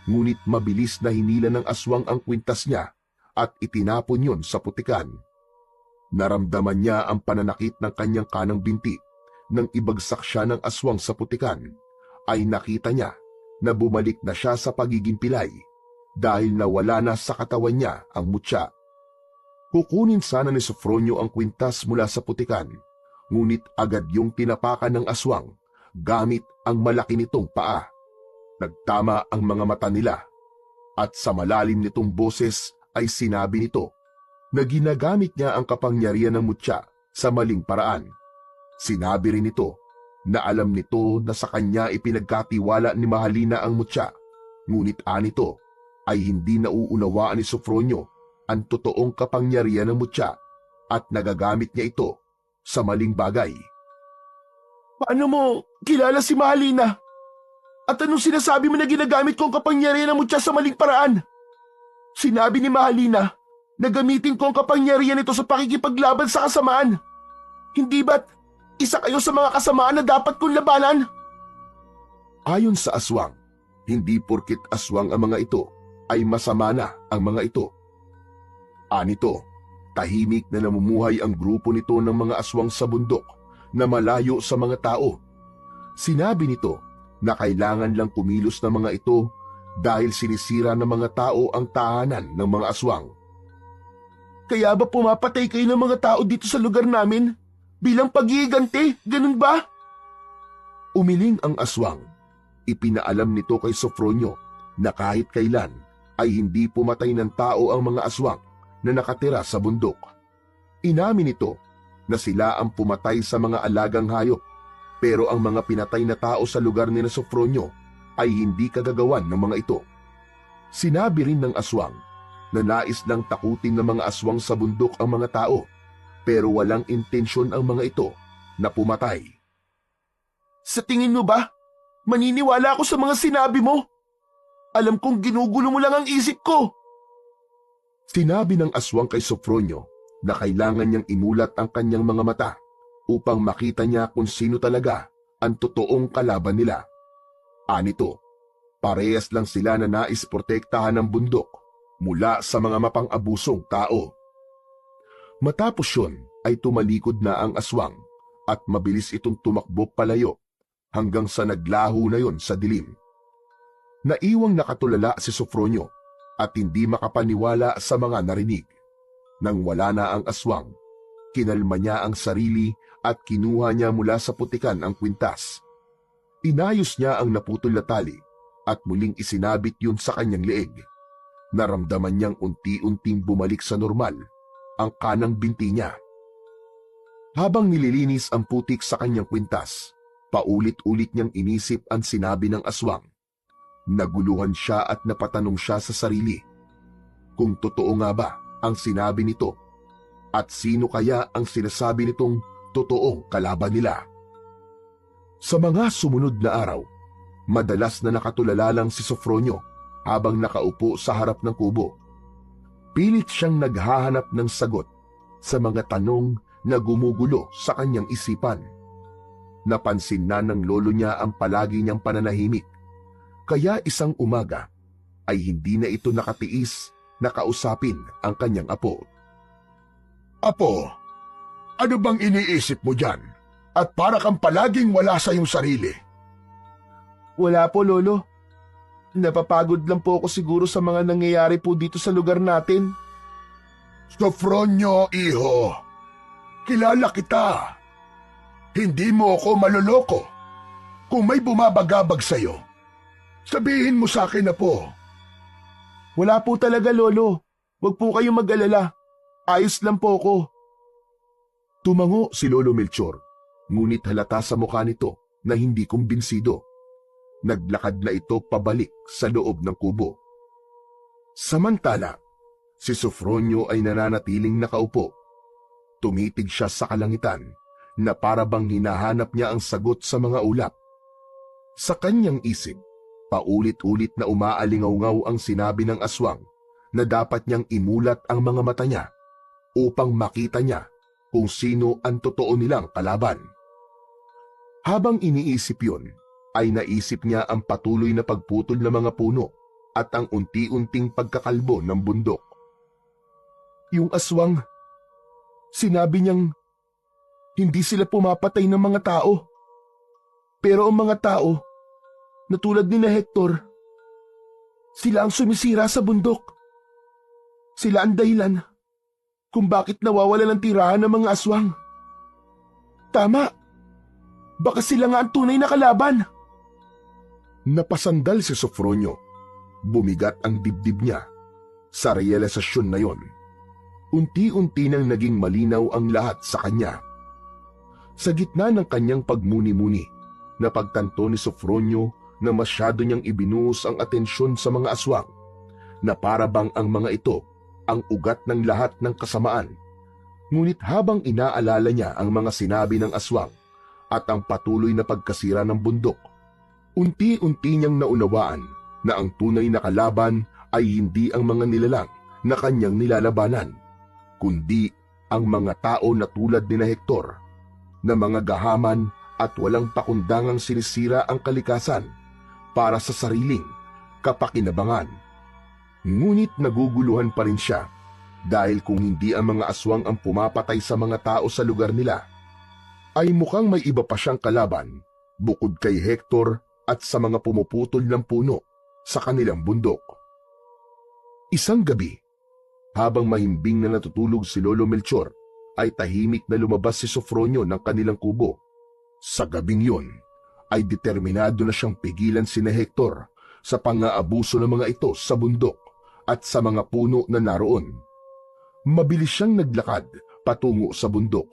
S1: ngunit mabilis na hinila ng aswang ang kwintas niya at itinapon yon sa putikan. Naramdaman niya ang pananakit ng kanyang kanang binti. Nang ibagsak siya ng aswang sa putikan, ay nakita niya na bumalik na siya sa pagiging pilay dahil nawala na sa katawan niya ang mutya. Kukunin sana ni Sofronio ang kwintas mula sa putikan, ngunit agad yung tinapakan ng aswang gamit ang malaki nitong paa. Nagtama ang mga mata nila at sa malalim nitong boses ay sinabi nito na ginagamit niya ang kapangyarihan ng mutya sa maling paraan. Sinabi rin nito na alam nito na sa kanya ipinagkatiwala ni Mahalina ang mutya, ngunit anito ay hindi nauunawaan ni Sofronio ang totoong kapangyarihan ng mutya at nagagamit niya ito sa maling bagay.
S3: Paano mo kilala si Mahalina? At anong sinasabi mo na ginagamit ko ang kapangyarihan ng mutya sa maling paraan? Sinabi ni Mahalina na gamitin ko ang kapangyarihan nito sa pakikipaglaban sa kasamaan. Hindi ba't isa kayo sa mga kasamaan na dapat kong labanan?
S1: Ayon sa aswang, hindi porkit aswang ang mga ito ay masama na ang mga ito. Anito, tahimik na namumuhay ang grupo nito ng mga aswang sa bundok na malayo sa mga tao. Sinabi nito na kailangan lang kumilos ng mga ito dahil sinisira ng mga tao ang tahanan ng mga aswang.
S3: Kaya ba pumapatay kayo ng mga tao dito sa lugar namin? Bilang pag-iigante, ganun ba?
S1: Umiling ang aswang. Ipinaalam nito kay Sofronio na kahit kailan ay hindi pumatay ng tao ang mga aswang na nakatira sa bundok. Inamin nito na sila ang pumatay sa mga alagang hayop, pero ang mga pinatay na tao sa lugar ni Sofronio ay hindi kagagawan ng mga ito. Sinabi rin ng aswang na nais lang takutin ng mga aswang sa bundok ang mga tao, pero walang intensyon ang mga ito na pumatay.
S3: Sa tingin mo ba, maniniwala ako sa mga sinabi mo? Alam kong ginugulo mo lang ang isip ko.
S1: Sinabi ng aswang kay Sofronio na kailangan niyang imulat ang kanyang mga mata upang makita niya kung sino talaga ang totoong kalaban nila. Anito, parehas lang sila na nais protektahan ng bundok mula sa mga mapang-abusong tao. Matapos yun ay tumalikod na ang aswang at mabilis itong tumakbo palayo hanggang sa naglaho na yon sa dilim. Naiwang nakatulala si Sofronio at hindi makapaniwala sa mga narinig. Nang wala na ang aswang, kinalma niya ang sarili at kinuha niya mula sa putikan ang kwintas. Inayos niya ang naputol na tali at muling isinabit yun sa kanyang leeg. Naramdaman niyang unti-unting bumalik sa normal ang kanang binti niya. Habang nililinis ang putik sa kanyang kwintas, paulit-ulit niyang inisip ang sinabi ng aswang. Naguluhan siya at napatanong siya sa sarili. Kung totoo nga ba ang sinabi nito? At sino kaya ang sinasabi nitong totoong kalaban nila? Sa mga sumunod na araw, madalas na nakatulala lang si Sofronio habang nakaupo sa harap ng kubo. Pilit siyang naghahanap ng sagot sa mga tanong na gumugulo sa kanyang isipan. Napansin na ng lolo niya ang palagi niyang pananahimik, kaya isang umaga ay hindi na ito nakatiis na kausapin ang kanyang apo.
S2: Apo, ano bang iniisip mo dyan? At para kang palaging wala sa iyong sarili.
S3: Wala po, Lolo. Napapagod lang po ako siguro sa mga nangyayari po dito sa lugar natin.
S2: Sofronio, iho. Kilala kita. Hindi mo ako maloloko. Kung may bumabagabag sa'yo, sabihin mo sa akin na po.
S3: Wala po talaga, Lolo. Huwag po kayong mag-alala. Ayos lang po ko.
S1: Tumango si Lolo Melchor, ngunit halata sa mukha nito na hindi kumbinsido. Naglakad na ito pabalik sa loob ng kubo. Samantala, si Sofronio ay nananatiling nakaupo. Tumitig siya sa kalangitan na para bang hinahanap niya ang sagot sa mga ulap. Sa kanyang isip, paulit-ulit na umaalingaw-ngaw ang sinabi ng aswang na dapat niyang imulat ang mga mata niya upang makita niya kung sino ang totoo nilang kalaban. Habang iniisip yun, ay naisip niya ang patuloy na pagputol ng mga puno at ang unti-unting pagkakalbo ng bundok. Yung aswang, sinabi niyang hindi sila pumapatay ng mga tao. Pero ang mga tao, na tulad ni Hector, sila ang sumisira sa bundok. Sila ang dahilan kung bakit nawawala ng tirahan ng mga aswang. Tama, baka sila nga ang tunay na kalaban. Napasandal si Sofronio. Bumigat ang dibdib niya. Sa realisasyon na yon, unti-unti nang naging malinaw ang lahat sa kanya. Sa gitna ng kanyang pagmuni-muni, napagtanto ni Sofronio na masyado niyang ibinuhos ang atensyon sa mga aswang, na para bang ang mga ito ang ugat ng lahat ng kasamaan. Ngunit habang inaalala niya ang mga sinabi ng aswang at ang patuloy na pagkasira ng bundok, unti-unti niyang naunawaan na ang tunay na kalaban ay hindi ang mga nilalang na kanyang nilalabanan, kundi ang mga tao na tulad ni Hector, na mga gahaman at walang pakundangang sinisira ang kalikasan para sa sariling kapakinabangan. Ngunit naguguluhan pa rin siya dahil kung hindi ang mga aswang ang pumapatay sa mga tao sa lugar nila, ay mukhang may iba pa siyang kalaban bukod kay Hector at sa mga pumuputol ng puno sa kanilang bundok. Isang gabi, habang mahimbing na natutulog si Lolo Melchor, ay tahimik na lumabas si Sofronio ng kanilang kubo. Sa gabing yon, ay determinado na siyang pigilan si Hector sa pang-aabuso ng mga ito sa bundok at sa mga puno na naroon. Mabilis siyang naglakad patungo sa bundok.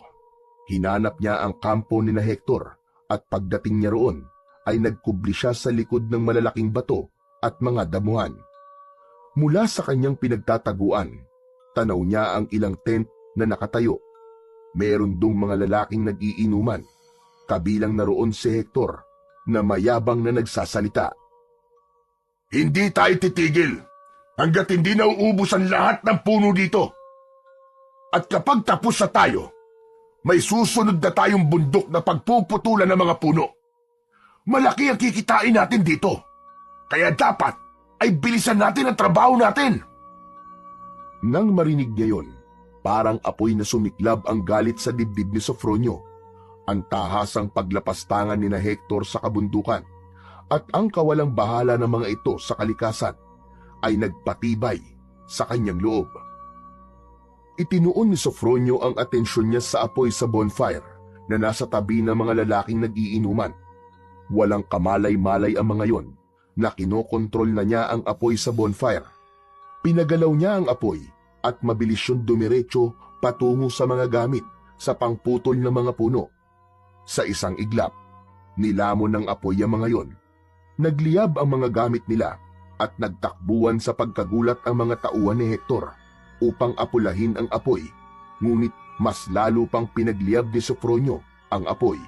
S1: Hinanap niya ang kampo ni Hector at pagdating niya roon, ay nagkubli siya sa likod ng malalaking bato at mga damuhan. Mula sa kanyang pinagtataguan, tanaw niya ang ilang tent na nakatayo. Meron dong mga lalaking nag-iinuman, kabilang naroon si Hector na mayabang na nagsasalita.
S2: Hindi tayo titigil hanggat hindi nauubos ang lahat ng puno dito. At kapag tapos na tayo, may susunod na tayong bundok na pagpuputulan ng mga puno. Malaki ang kikitain natin dito. Kaya dapat ay bilisan natin ang trabaho natin.
S1: Nang marinig niya yon, parang apoy na sumiklab ang galit sa dibdib ni Sofronio. Ang tahasang paglapastangan ni Hector sa kabundukan at ang kawalang bahala ng mga ito sa kalikasan ay nagpatibay sa kanyang loob. Itinuon ni Sofronio ang atensyon niya sa apoy sa bonfire na nasa tabi ng mga lalaking nag-iinuman. Walang kamalay-malay ang mga yon na kinokontrol na niya ang apoy sa bonfire. Pinagalaw niya ang apoy at mabilis yun dumiretso patungo sa mga gamit sa pangputol ng mga puno. Sa isang iglap, nilamon ng apoy ang mga yon. Nagliyab ang mga gamit nila at nagtakbuhan sa pagkagulat ang mga tauhan ni Hector upang apulahin ang apoy, ngunit mas lalo pang pinagliyab ni Sofronio ang apoy.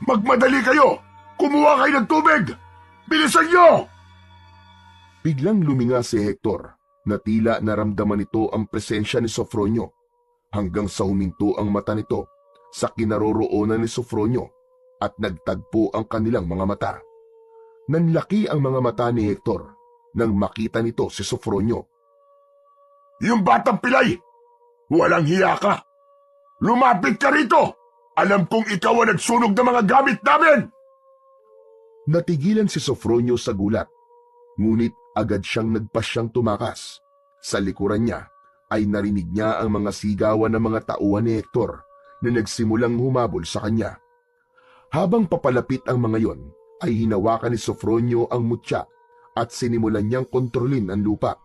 S2: Magmadali kayo! Kumuha kayo ng tubig! Bilisan niyo!
S1: Biglang luminga si Hector na tila naramdaman nito ang presensya ni Sofronio, hanggang sa huminto ang mata nito sa kinaroroonan ni Sofronio at nagtagpo ang kanilang mga mata. Nanlaki ang mga mata ni Hector nang makita nito si Sofronio.
S2: Yung batang pilay! Walang hiya ka! Lumapit ka rito! Alam kong ikaw ang nagsunog ng mga gamit namin!
S1: Natigilan si Sofronio sa gulat, ngunit agad siyang nagpasyang tumakas. Sa likuran niya ay narinig niya ang mga sigawan ng mga tauhan ni Hector na nagsimulang humabol sa kanya. Habang papalapit ang mga yon, ay hinawakan ni Sofronio ang mutya at sinimulan niyang kontrolin ang lupa.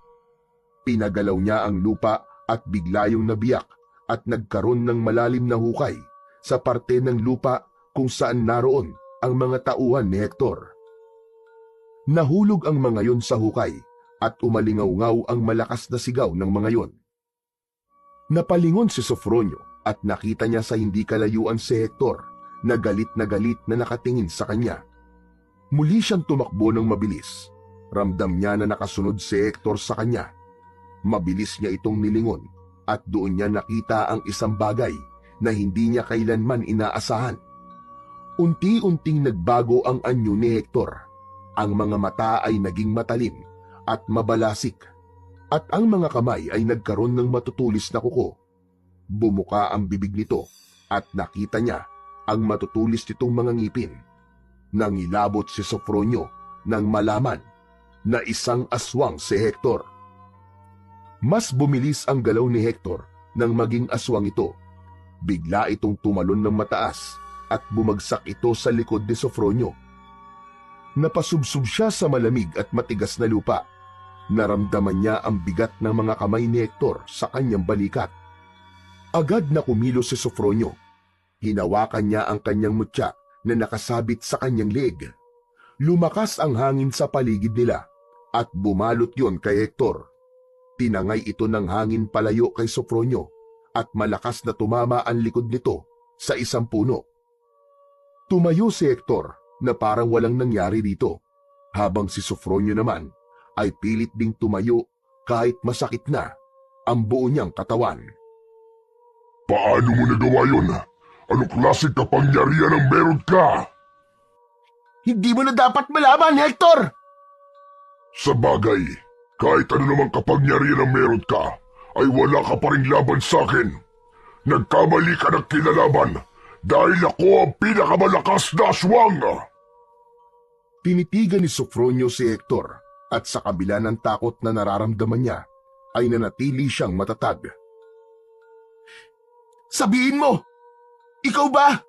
S1: Pinagalaw niya ang lupa at bigla yung nabiyak at nagkaroon ng malalim na hukay sa parte ng lupa kung saan naroon ang mga tauhan ni Hector. Nahulog ang mga yon sa hukay at umalingaw-ngaw ang malakas na sigaw ng mga yon. Napalingon si Sofronio at nakita niya sa hindi kalayuan si Hector na galit na nakatingin sa kanya. Muli siyang tumakbo ng mabilis. Ramdam niya na nakasunod si Hector sa kanya. Mabilis niya itong nilingon at doon niya nakita ang isang bagay na hindi niya kailanman inaasahan. Unti-unting nagbago ang anyo ni Hector. Ang mga mata ay naging matalim at mabalasik at ang mga kamay ay nagkaroon ng matutulis na kuko. Bumuka ang bibig nito at nakita niya ang matutulis nitong mga ngipin. Nangilabot si Sofronio nang malaman na isang aswang si Hector. Mas bumilis ang galaw ni Hector nang maging aswang ito. Bigla itong tumalon ng mataas at bumagsak ito sa likod ni Sofronio. Napasubsob siya sa malamig at matigas na lupa. Naramdaman niya ang bigat ng mga kamay ni Hector sa kanyang balikat. Agad na kumilos si Sofronio. Hinawakan niya ang kanyang mutya na nakasabit sa kanyang leeg. Lumakas ang hangin sa paligid nila at bumalot yon kay Hector. Tinangay ito ng hangin palayo kay Sofronio at malakas na tumama ang likod nito sa isang puno. Tumayo si Hector na parang walang nangyari dito, habang si Sofronio naman ay pilit ding tumayo kahit masakit na ang buo niyang katawan.
S2: Paano mo nagawa yun? Anong klaseng kapangyarihan ang meron ka?
S3: Hindi mo na dapat malaman, Hector!
S2: Sa bagay, kahit ano namang kapangyarihan ang meron ka, ay wala ka pa rin laban sa akin. Nagkamali ka ng kinalaban dahil ako ang pinakamalakas na aswang.
S1: Tinitigan ni Sofronio si Hector at sa kabila ng takot na nararamdaman niya ay nanatili siyang matatag.
S3: Sabihin mo, ikaw ba?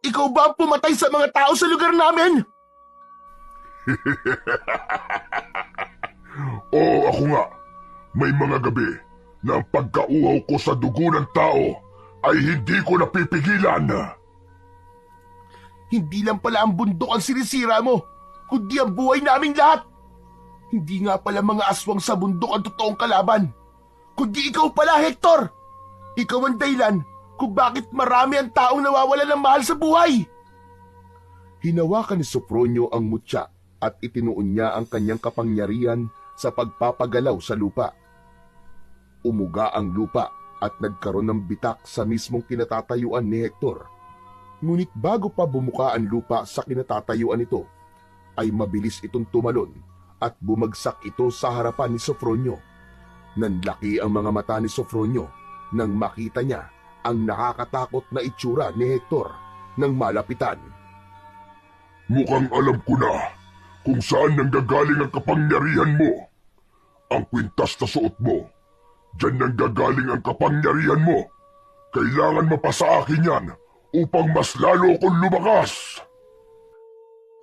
S3: Ikaw ba ang pumatay sa mga tao sa lugar namin?
S2: Oo, ako nga. May mga gabi na ang pagkauhaw ko sa dugo ng tao ay hindi ko napipigilan.
S3: Hindi lang pala ang bundok ang sinisira mo, kundi ang buhay naming lahat. Hindi nga pala mga aswang sa bundok ang totoong kalaban, kundi ikaw pala, Hector. Ikaw ang dahilan kung bakit marami ang taong nawawalan ng mahal sa buhay.
S1: Hinawakan ni Sofronio ang mutya at itinuon niya ang kanyang kapangyarihan sa pagpapagalaw sa lupa. Umuga ang lupa at nagkaroon ng bitak sa mismong kinatatayuan ni Hector. Ngunit bago pa bumuka ang lupa sa kinatatayuan nito, ay mabilis itong tumalon at bumagsak ito sa harapan ni Sofronio. Nanlaki ang mga mata ni Sofronio nang makita niya ang nakakatakot na itsura ni Hector nang malapitan.
S2: Mukhang alam ko na kung saan nanggagaling ang kapangyarihan mo. Ang kwintas na suot mo. Diyan nanggagaling ang kapangyarihan mo. Kailangan mapasa akin yan upang mas lalo akong lumakas.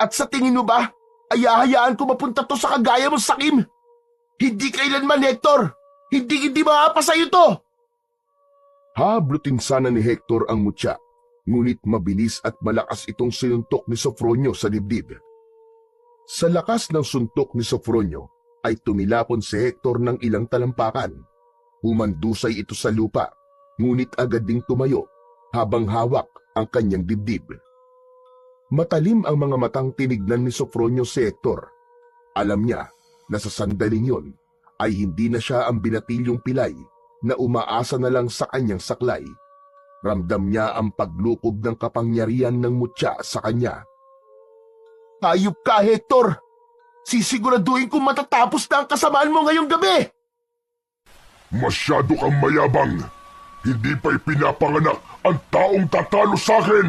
S3: At sa tingin mo ba, ay hahayaan ko mapunta to sa kagaya mong sakim? Hindi kailanman, Hector. Hindi maapasa sa'yo to.
S1: Hablutin sana ni Hector ang mutya, ngunit mabilis at malakas itong sinuntok ni Sofronio sa dibdib. Sa lakas ng suntok ni Sofronio ay tumilapon si Hector ng ilang talampakan. Humandusay ito sa lupa, ngunit agad ding tumayo habang hawak ang kanyang dibdib. Matalim ang mga matang tinignan ni Sofronio si Hector. Alam niya na sa sandaling yon ay hindi na siya ang binatilyong pilay na umaasa na lang sa kanyang saklay. Ramdam niya ang paglukob ng kapangyarihan ng mutya sa kanya.
S3: Hayop ka, Hector! Sisiguraduhin kong matatapos na ang kasamaan mo ngayong gabi!
S2: Masyado kang mayabang. Hindi pa ipinapanganak ang taong tatalo sa akin.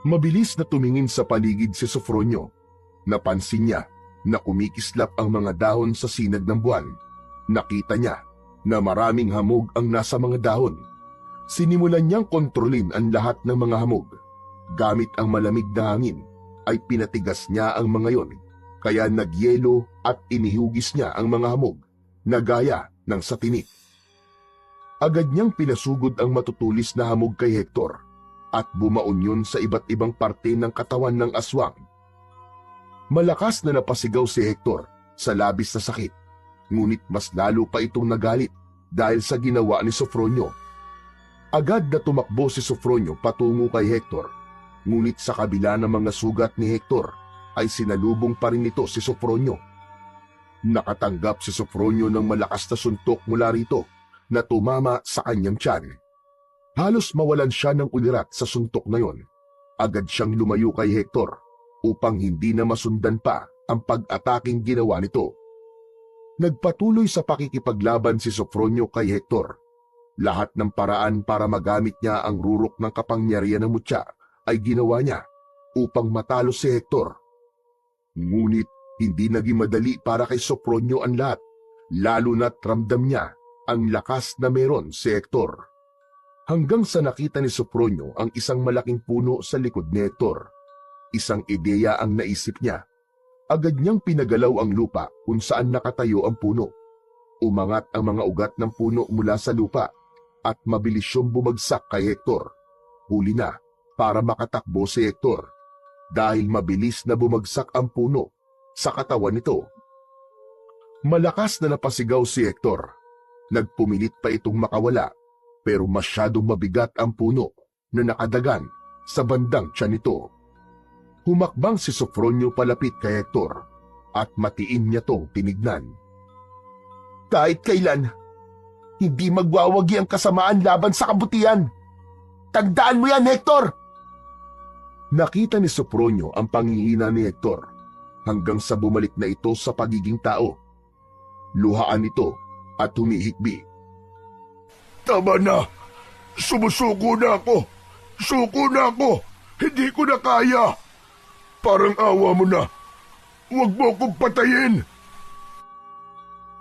S1: Mabilis na tumingin sa paligid si Sofronio. Napansin niya na kumikislap ang mga dahon sa sinag ng buwan. Nakita niya na maraming hamog ang nasa mga dahon. Sinimulan niyang kontrolin ang lahat ng mga hamog gamit ang malamig na hangin ay pinatigas niya ang mga yon, kaya nagyelo at inihugis niya ang mga hamog na gaya ng sa tinik. Agad niyang pinasugod ang matutulis na hamog kay Hector at bumaon yun sa iba't ibang parte ng katawan ng aswang. Malakas na napasigaw si Hector sa labis na sakit, ngunit mas lalo pa itong nagalit dahil sa ginawa ni Sofronio. Agad na tumakbo si Sofronio patungo kay Hector, ngunit sa kabila ng mga sugat ni Hector ay sinalubong pa rin nito si Sofronio. Nakatanggap si Sofronio ng malakas na suntok mula rito na tumama sa kanyang tiyan. Halos mawalan siya ng ulirat sa suntok na yon. Agad siyang lumayo kay Hector upang hindi na masundan pa ang pag-ataking ginawa nito. Nagpatuloy sa pakikipaglaban si Sofronio kay Hector. Lahat ng paraan para magamit niya ang rurok ng kapangyarihan ng mutya ay ginawa niya upang matalo si Hector. Ngunit hindi naging madali para kay Sofronio ang lahat, lalo na't ramdam niya ang lakas na meron si Hector. Hanggang sa nakita ni Sofronio ang isang malaking puno sa likod ni Hector. Isang ideya ang naisip niya. Agad niyang pinagalaw ang lupa kung saan nakatayo ang puno. Umangat ang mga ugat ng puno mula sa lupa at mabilis siyang bumagsak kay Hector. Huli na para makatakbo si Hector dahil mabilis na bumagsak ang puno sa katawan nito. Malakas na napasigaw si Hector. Nagpumilit pa itong makawala pero masyadong mabigat ang puno na nakadagan sa bandang tiyan nito. Humakbang si Sofronio palapit kay Hector at matiin niya tong tinignan. Kahit kailan, hindi magwawagi ang kasamaan laban sa kabutihan. Tandaan mo yan, Hector! Nakita ni Sofronio ang panghihina ni Hector hanggang sa bumalik na ito sa pagiging tao. Luhaan ito at humihikbi.
S2: Tama na! Sumusuko na ako! Suko na ako! Hindi ko na kaya! Parang awa mo na! Huwag mo akong patayin!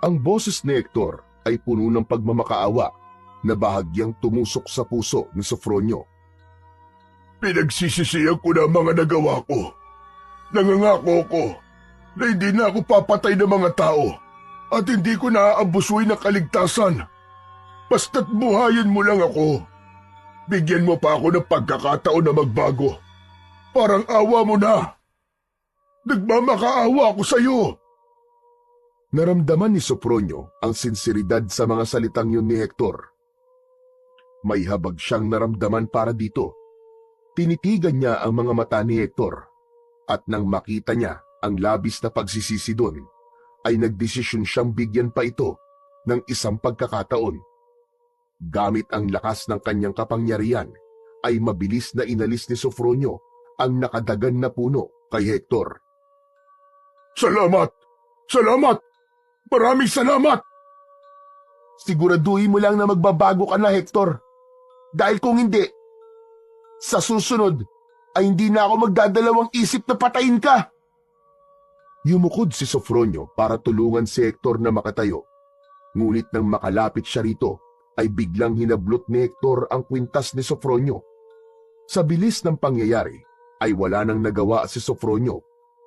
S1: Ang boses ni Hector ay puno ng pagmamakaawa na bahagyang tumusok sa puso ni Sofronio.
S2: Pinagsisisihan ko na ang mga nagawa ko. Nangangako ko na hindi na ako papatay ng mga tao at hindi ko na aabusuin ng kaligtasan. Basta't buhayin mo lang ako. Bigyan mo pa ako ng pagkakataon na magbago. Parang awa mo na. Nagmamakaawa ako sa iyo.
S1: Naramdaman ni Sofronio ang sinseridad sa mga salitang yun ni Hector. May habag siyang naramdaman para dito. Tinitigan niya ang mga mata ni Hector at nang makita niya ang labis na pagsisisi doon, ay nagdesisyon siyang bigyan pa ito ng isang pagkakataon. Gamit ang lakas ng kanyang kapangyarihan, ay mabilis na inalis ni Sofronio ang nakadagan na puno kay Hector.
S2: Salamat! Salamat! Maraming salamat!
S3: Siguraduhin mo lang na magbabago ka na, Hector. Dahil kung hindi, sa susunod ay hindi na ako magdadalawang isip na patayin ka.
S1: Yumukod si Sofronio para tulungan si Hector na makatayo. Ngunit nang makalapit siya rito, ay biglang hinablot ni Hector ang kwintas ni Sofronio. Sa bilis ng pangyayari, ay wala nang nagawa si Sofronio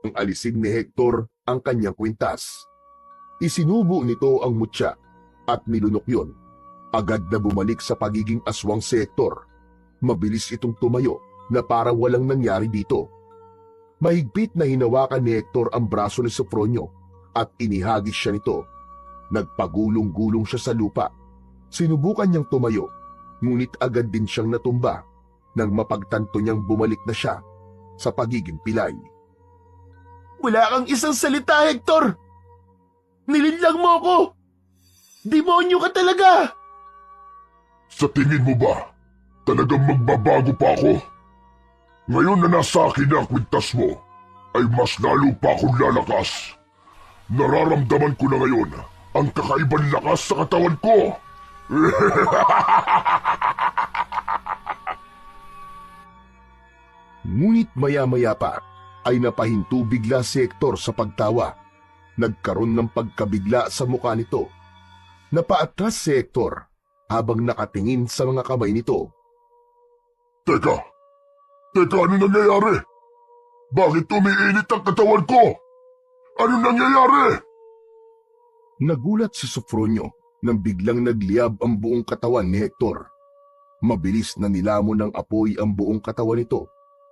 S1: ang alisin ni Hector ang kanyang kwintas. Isinubo nito ang mutya at nilunok yon. Agad na bumalik sa pagiging aswang si Hector. Mabilis itong tumayo na parang walang nangyari dito. Mahigpit na hinawakan ni Hector ang braso ni Sofronio at inihagis siya nito. Nagpagulong-gulong siya sa lupa. Sinubukan niyang tumayo, ngunit agad din siyang natumba nang mapagtanto niyang bumalik na siya sa pagiging pilay.
S3: Wala kang isang salita, Hector! Nilinlang mo ako! Demonyo ka talaga!
S2: Sa tingin mo ba, talagang magbabago pa ako? Ngayon na nasa akin na ang kwintas mo, ay mas lalo pa akong lalakas. Nararamdaman ko na ngayon ang kakaibang lakas sa katawan ko.
S1: Ngunit maya-maya pa ay napahinto bigla si Hector sa pagtawa. Nagkaroon ng pagkabigla sa mukha nito. Napaatras si Hector habang nakatingin sa mga kamay nito.
S2: Teka, ano nangyayari? Bakit umiinit ang katawan ko? Ano nangyayari?
S1: Nagulat si Sofronio nang biglang nagliyab ang buong katawan ni Hector. Mabilis na nilamon ng apoy ang buong katawan nito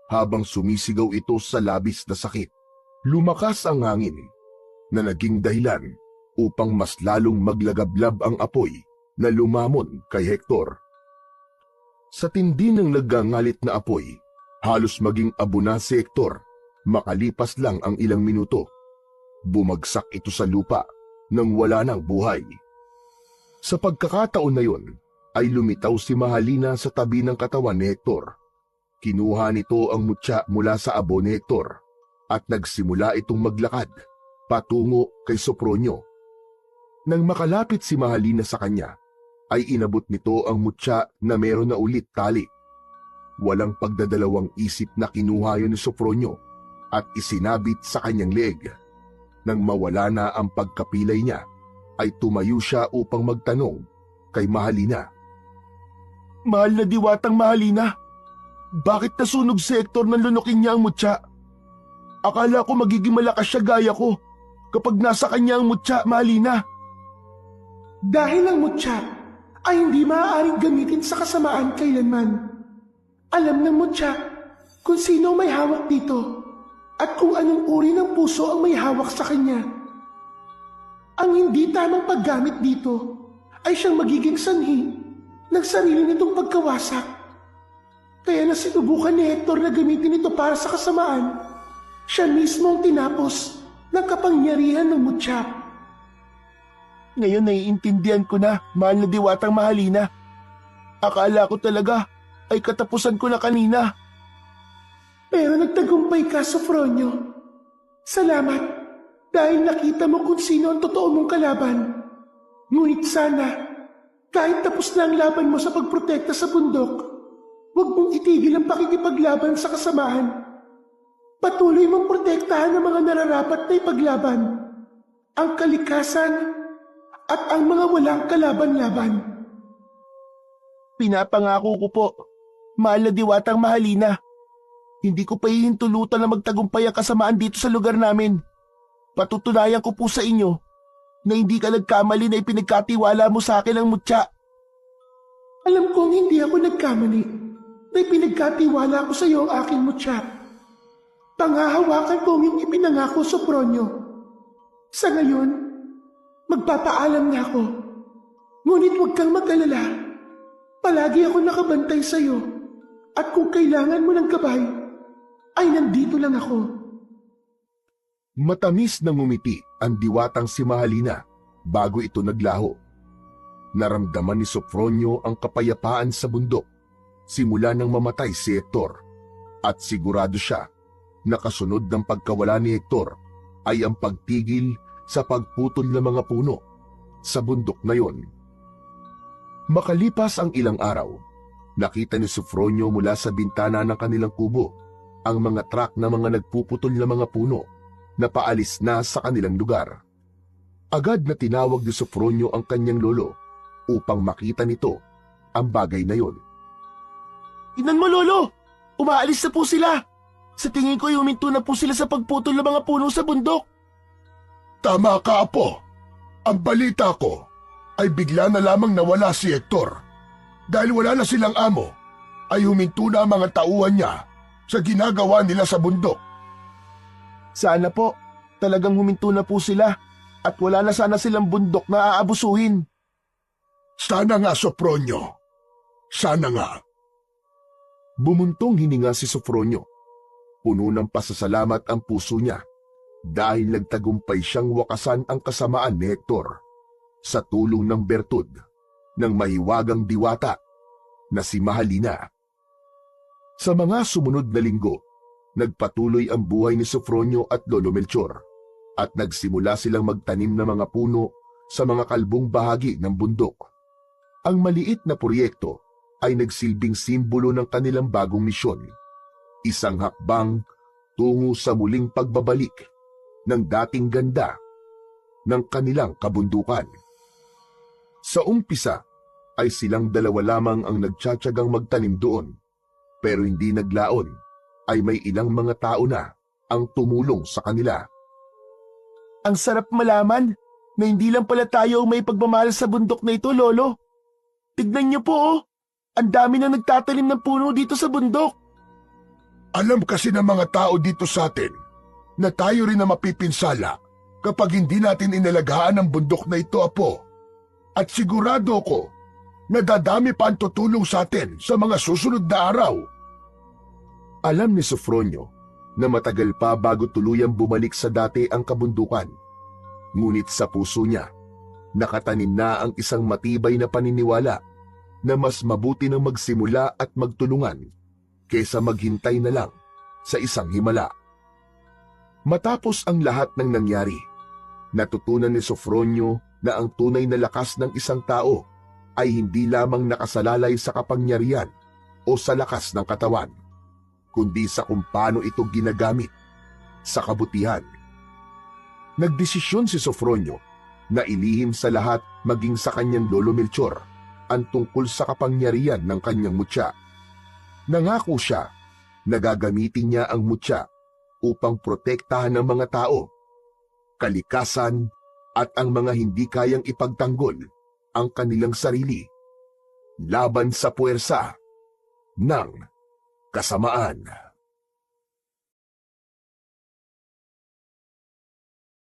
S1: habang sumisigaw ito sa labis na sakit. Lumakas ang hangin na naging dahilan upang mas lalong maglagablab ang apoy na lumamon kay Hector. Sa tindi ng nagangalit na apoy, halos maging abo na si Hector. Makalipas lang ang ilang minuto, bumagsak ito sa lupa nang wala ng buhay. Sa pagkakataon na yon, ay lumitaw si Mahalina sa tabi ng katawan ni Hector. Kinuha nito ang mutya mula sa abo ni Hector at nagsimula itong maglakad patungo kay Sopronio. Nang makalapit si Mahalina sa kanya, ay inabot nito ang mutya na meron na ulit tali. Walang pagdadalawang isip na kinuha yun ni Sopronio at isinabit sa kanyang leeg. Nang mawala na ang pagkapilay niya, ay tumayo siya upang magtanong kay Mahalina.
S3: Mahal na diwatang Mahalina, bakit nasunog si Hector nang lunukin niya ang mutya? Akala ko magiging malakas siya gaya ko kapag nasa kanya ang mutya, Mahalina. Dahil ang mutya ay hindi maaaring gamitin sa kasamaan kailanman. Alam ng mutya kung sino may hawak dito at kung anong uri ng puso ang may hawak sa kanya. Ang hindi tamang paggamit dito ay siyang magiging sanhi ng sarili nitong pagkawasak. Kaya na sinubukan ni Hector na gamitin ito para sa kasamaan, siya mismo ang tinapos ng kapangyarihan ng mutya. Ngayon naiintindihan ko na, mahal na diwatang Mahalina. Akala ko talaga ay katapusan ko na kanina. Pero nagtagumpay ka, Sofronio. Salamat dahil nakita mo kung sino ang totoo mong kalaban. Ngunit sana, kahit tapos na ang laban mo sa pagprotekta sa bundok, huwag mong itigil ang pakikipaglaban sa kasamaan. Patuloy mong protektahan ang mga nararapat na ipaglaban, ang kalikasan at ang mga walang kalaban-laban. Pinapangako ko po, mahal na diwatang Mahalina, hindi ko pa hihintulutan na magtagumpay ang kasamaan dito sa lugar namin. Patutunayan ko po sa inyo na hindi ka nagkamali na ipinagkatiwala mo sa akin ang mutya. Alam kong hindi ako nagkamali na ipinagkatiwala ko sa iyo ang aking mutya. Panghahawakan kong yung ipinangako, Sopronio. Sa ngayon, magpapaalam na ako. Ngunit huwag kang mag-alala. Palagi ako nakabantay sa iyo. At kung kailangan mo ng gabay, ay nandito lang ako.
S1: Matamis na ngumiti ang diwatang si Mahalina bago ito naglaho. Naramdaman ni Sopronio ang kapayapaan sa bundok simula nang mamatay si Hector at sigurado siya na kasunod ng pagkawala ni Hector ay ang pagtigil sa pagputol ng mga puno sa bundok na yon. Makalipas ang ilang araw, nakita ni Sopronio mula sa bintana ng kanilang kubo ang mga truck na mga nagpuputol ng mga puno na paalis na sa kanilang lugar. Agad na tinawag ni Sopronio ang kanyang lolo upang makita nito ang bagay na yon.
S3: Tingnan mo, Lolo! Umaalis na po sila! Sa tingin ko ay huminto na po sila sa pagputol ng mga puno sa bundok.
S2: Tama ka, Apo. Ang balita ko ay bigla na lamang nawala si Hector. Dahil wala na silang amo, ay huminto na ang mga tauhan niya sa ginagawa nila sa bundok.
S3: Sana po, talagang huminto na po sila at wala na sana silang bundok na aabusuhin.
S2: Sana nga, Sopronio. Sana nga.
S1: Bumuntong hininga si Sopronio. Puno ng pasasalamat ang puso niya dahil nagtagumpay siyang wakasan ang kasamaan ni Hector sa tulong ng bertud ng mahiwagang diwata na si Mahalina. Sa mga sumunod na linggo, nagpatuloy ang buhay ni Sopronio at Lolo Melchor at nagsimula silang magtanim ng mga puno sa mga kalbong bahagi ng bundok. Ang maliit na proyekto ay nagsilbing simbolo ng kanilang bagong misyon, isang hakbang tungo sa muling pagbabalik ng dating ganda ng kanilang kabundukan. Sa umpisa ay silang dalawa lamang ang nagtsatsagang magtanim doon, pero hindi naglaon ay may ilang mga tao na ang tumulong sa kanila.
S3: Ang sarap malaman na hindi lang pala tayo may pagmamahal sa bundok na ito, Lolo. Tignan niyo po oh, ang dami na nagtatanim ng puno dito sa bundok.
S2: Alam kasi ng mga tao dito sa atin na tayo rin na mapipinsala kapag hindi natin inalagaan ang bundok na ito, Apo. At sigurado ko na dadami pa ang tutulong sa atin sa mga susunod na araw.
S1: Alam ni Sofronio na matagal pa bago tuluyang bumalik sa dati ang kabundukan. Ngunit sa puso niya, nakatanim na ang isang matibay na paniniwala na mas mabuti na magsimula at magtulungan kaysa maghintay na lang sa isang himala. Matapos ang lahat ng nangyari, natutunan ni Sofronio na ang tunay na lakas ng isang tao ay hindi lamang nakasalalay sa kapangyarihan o sa lakas ng katawan, kundi sa kung paano ito ginagamit sa kabutihan. Nagdesisyon si Sofronio na ilihim sa lahat maging sa kanyang lolo Melchor ang tungkol sa kapangyarihan ng kanyang mutya. Nangako siya na gagamitin niya ang mutya upang protektahan ng mga tao, kalikasan at ang mga hindi kayang ipagtanggol ang kanilang sarili laban sa puwersa ng kasamaan.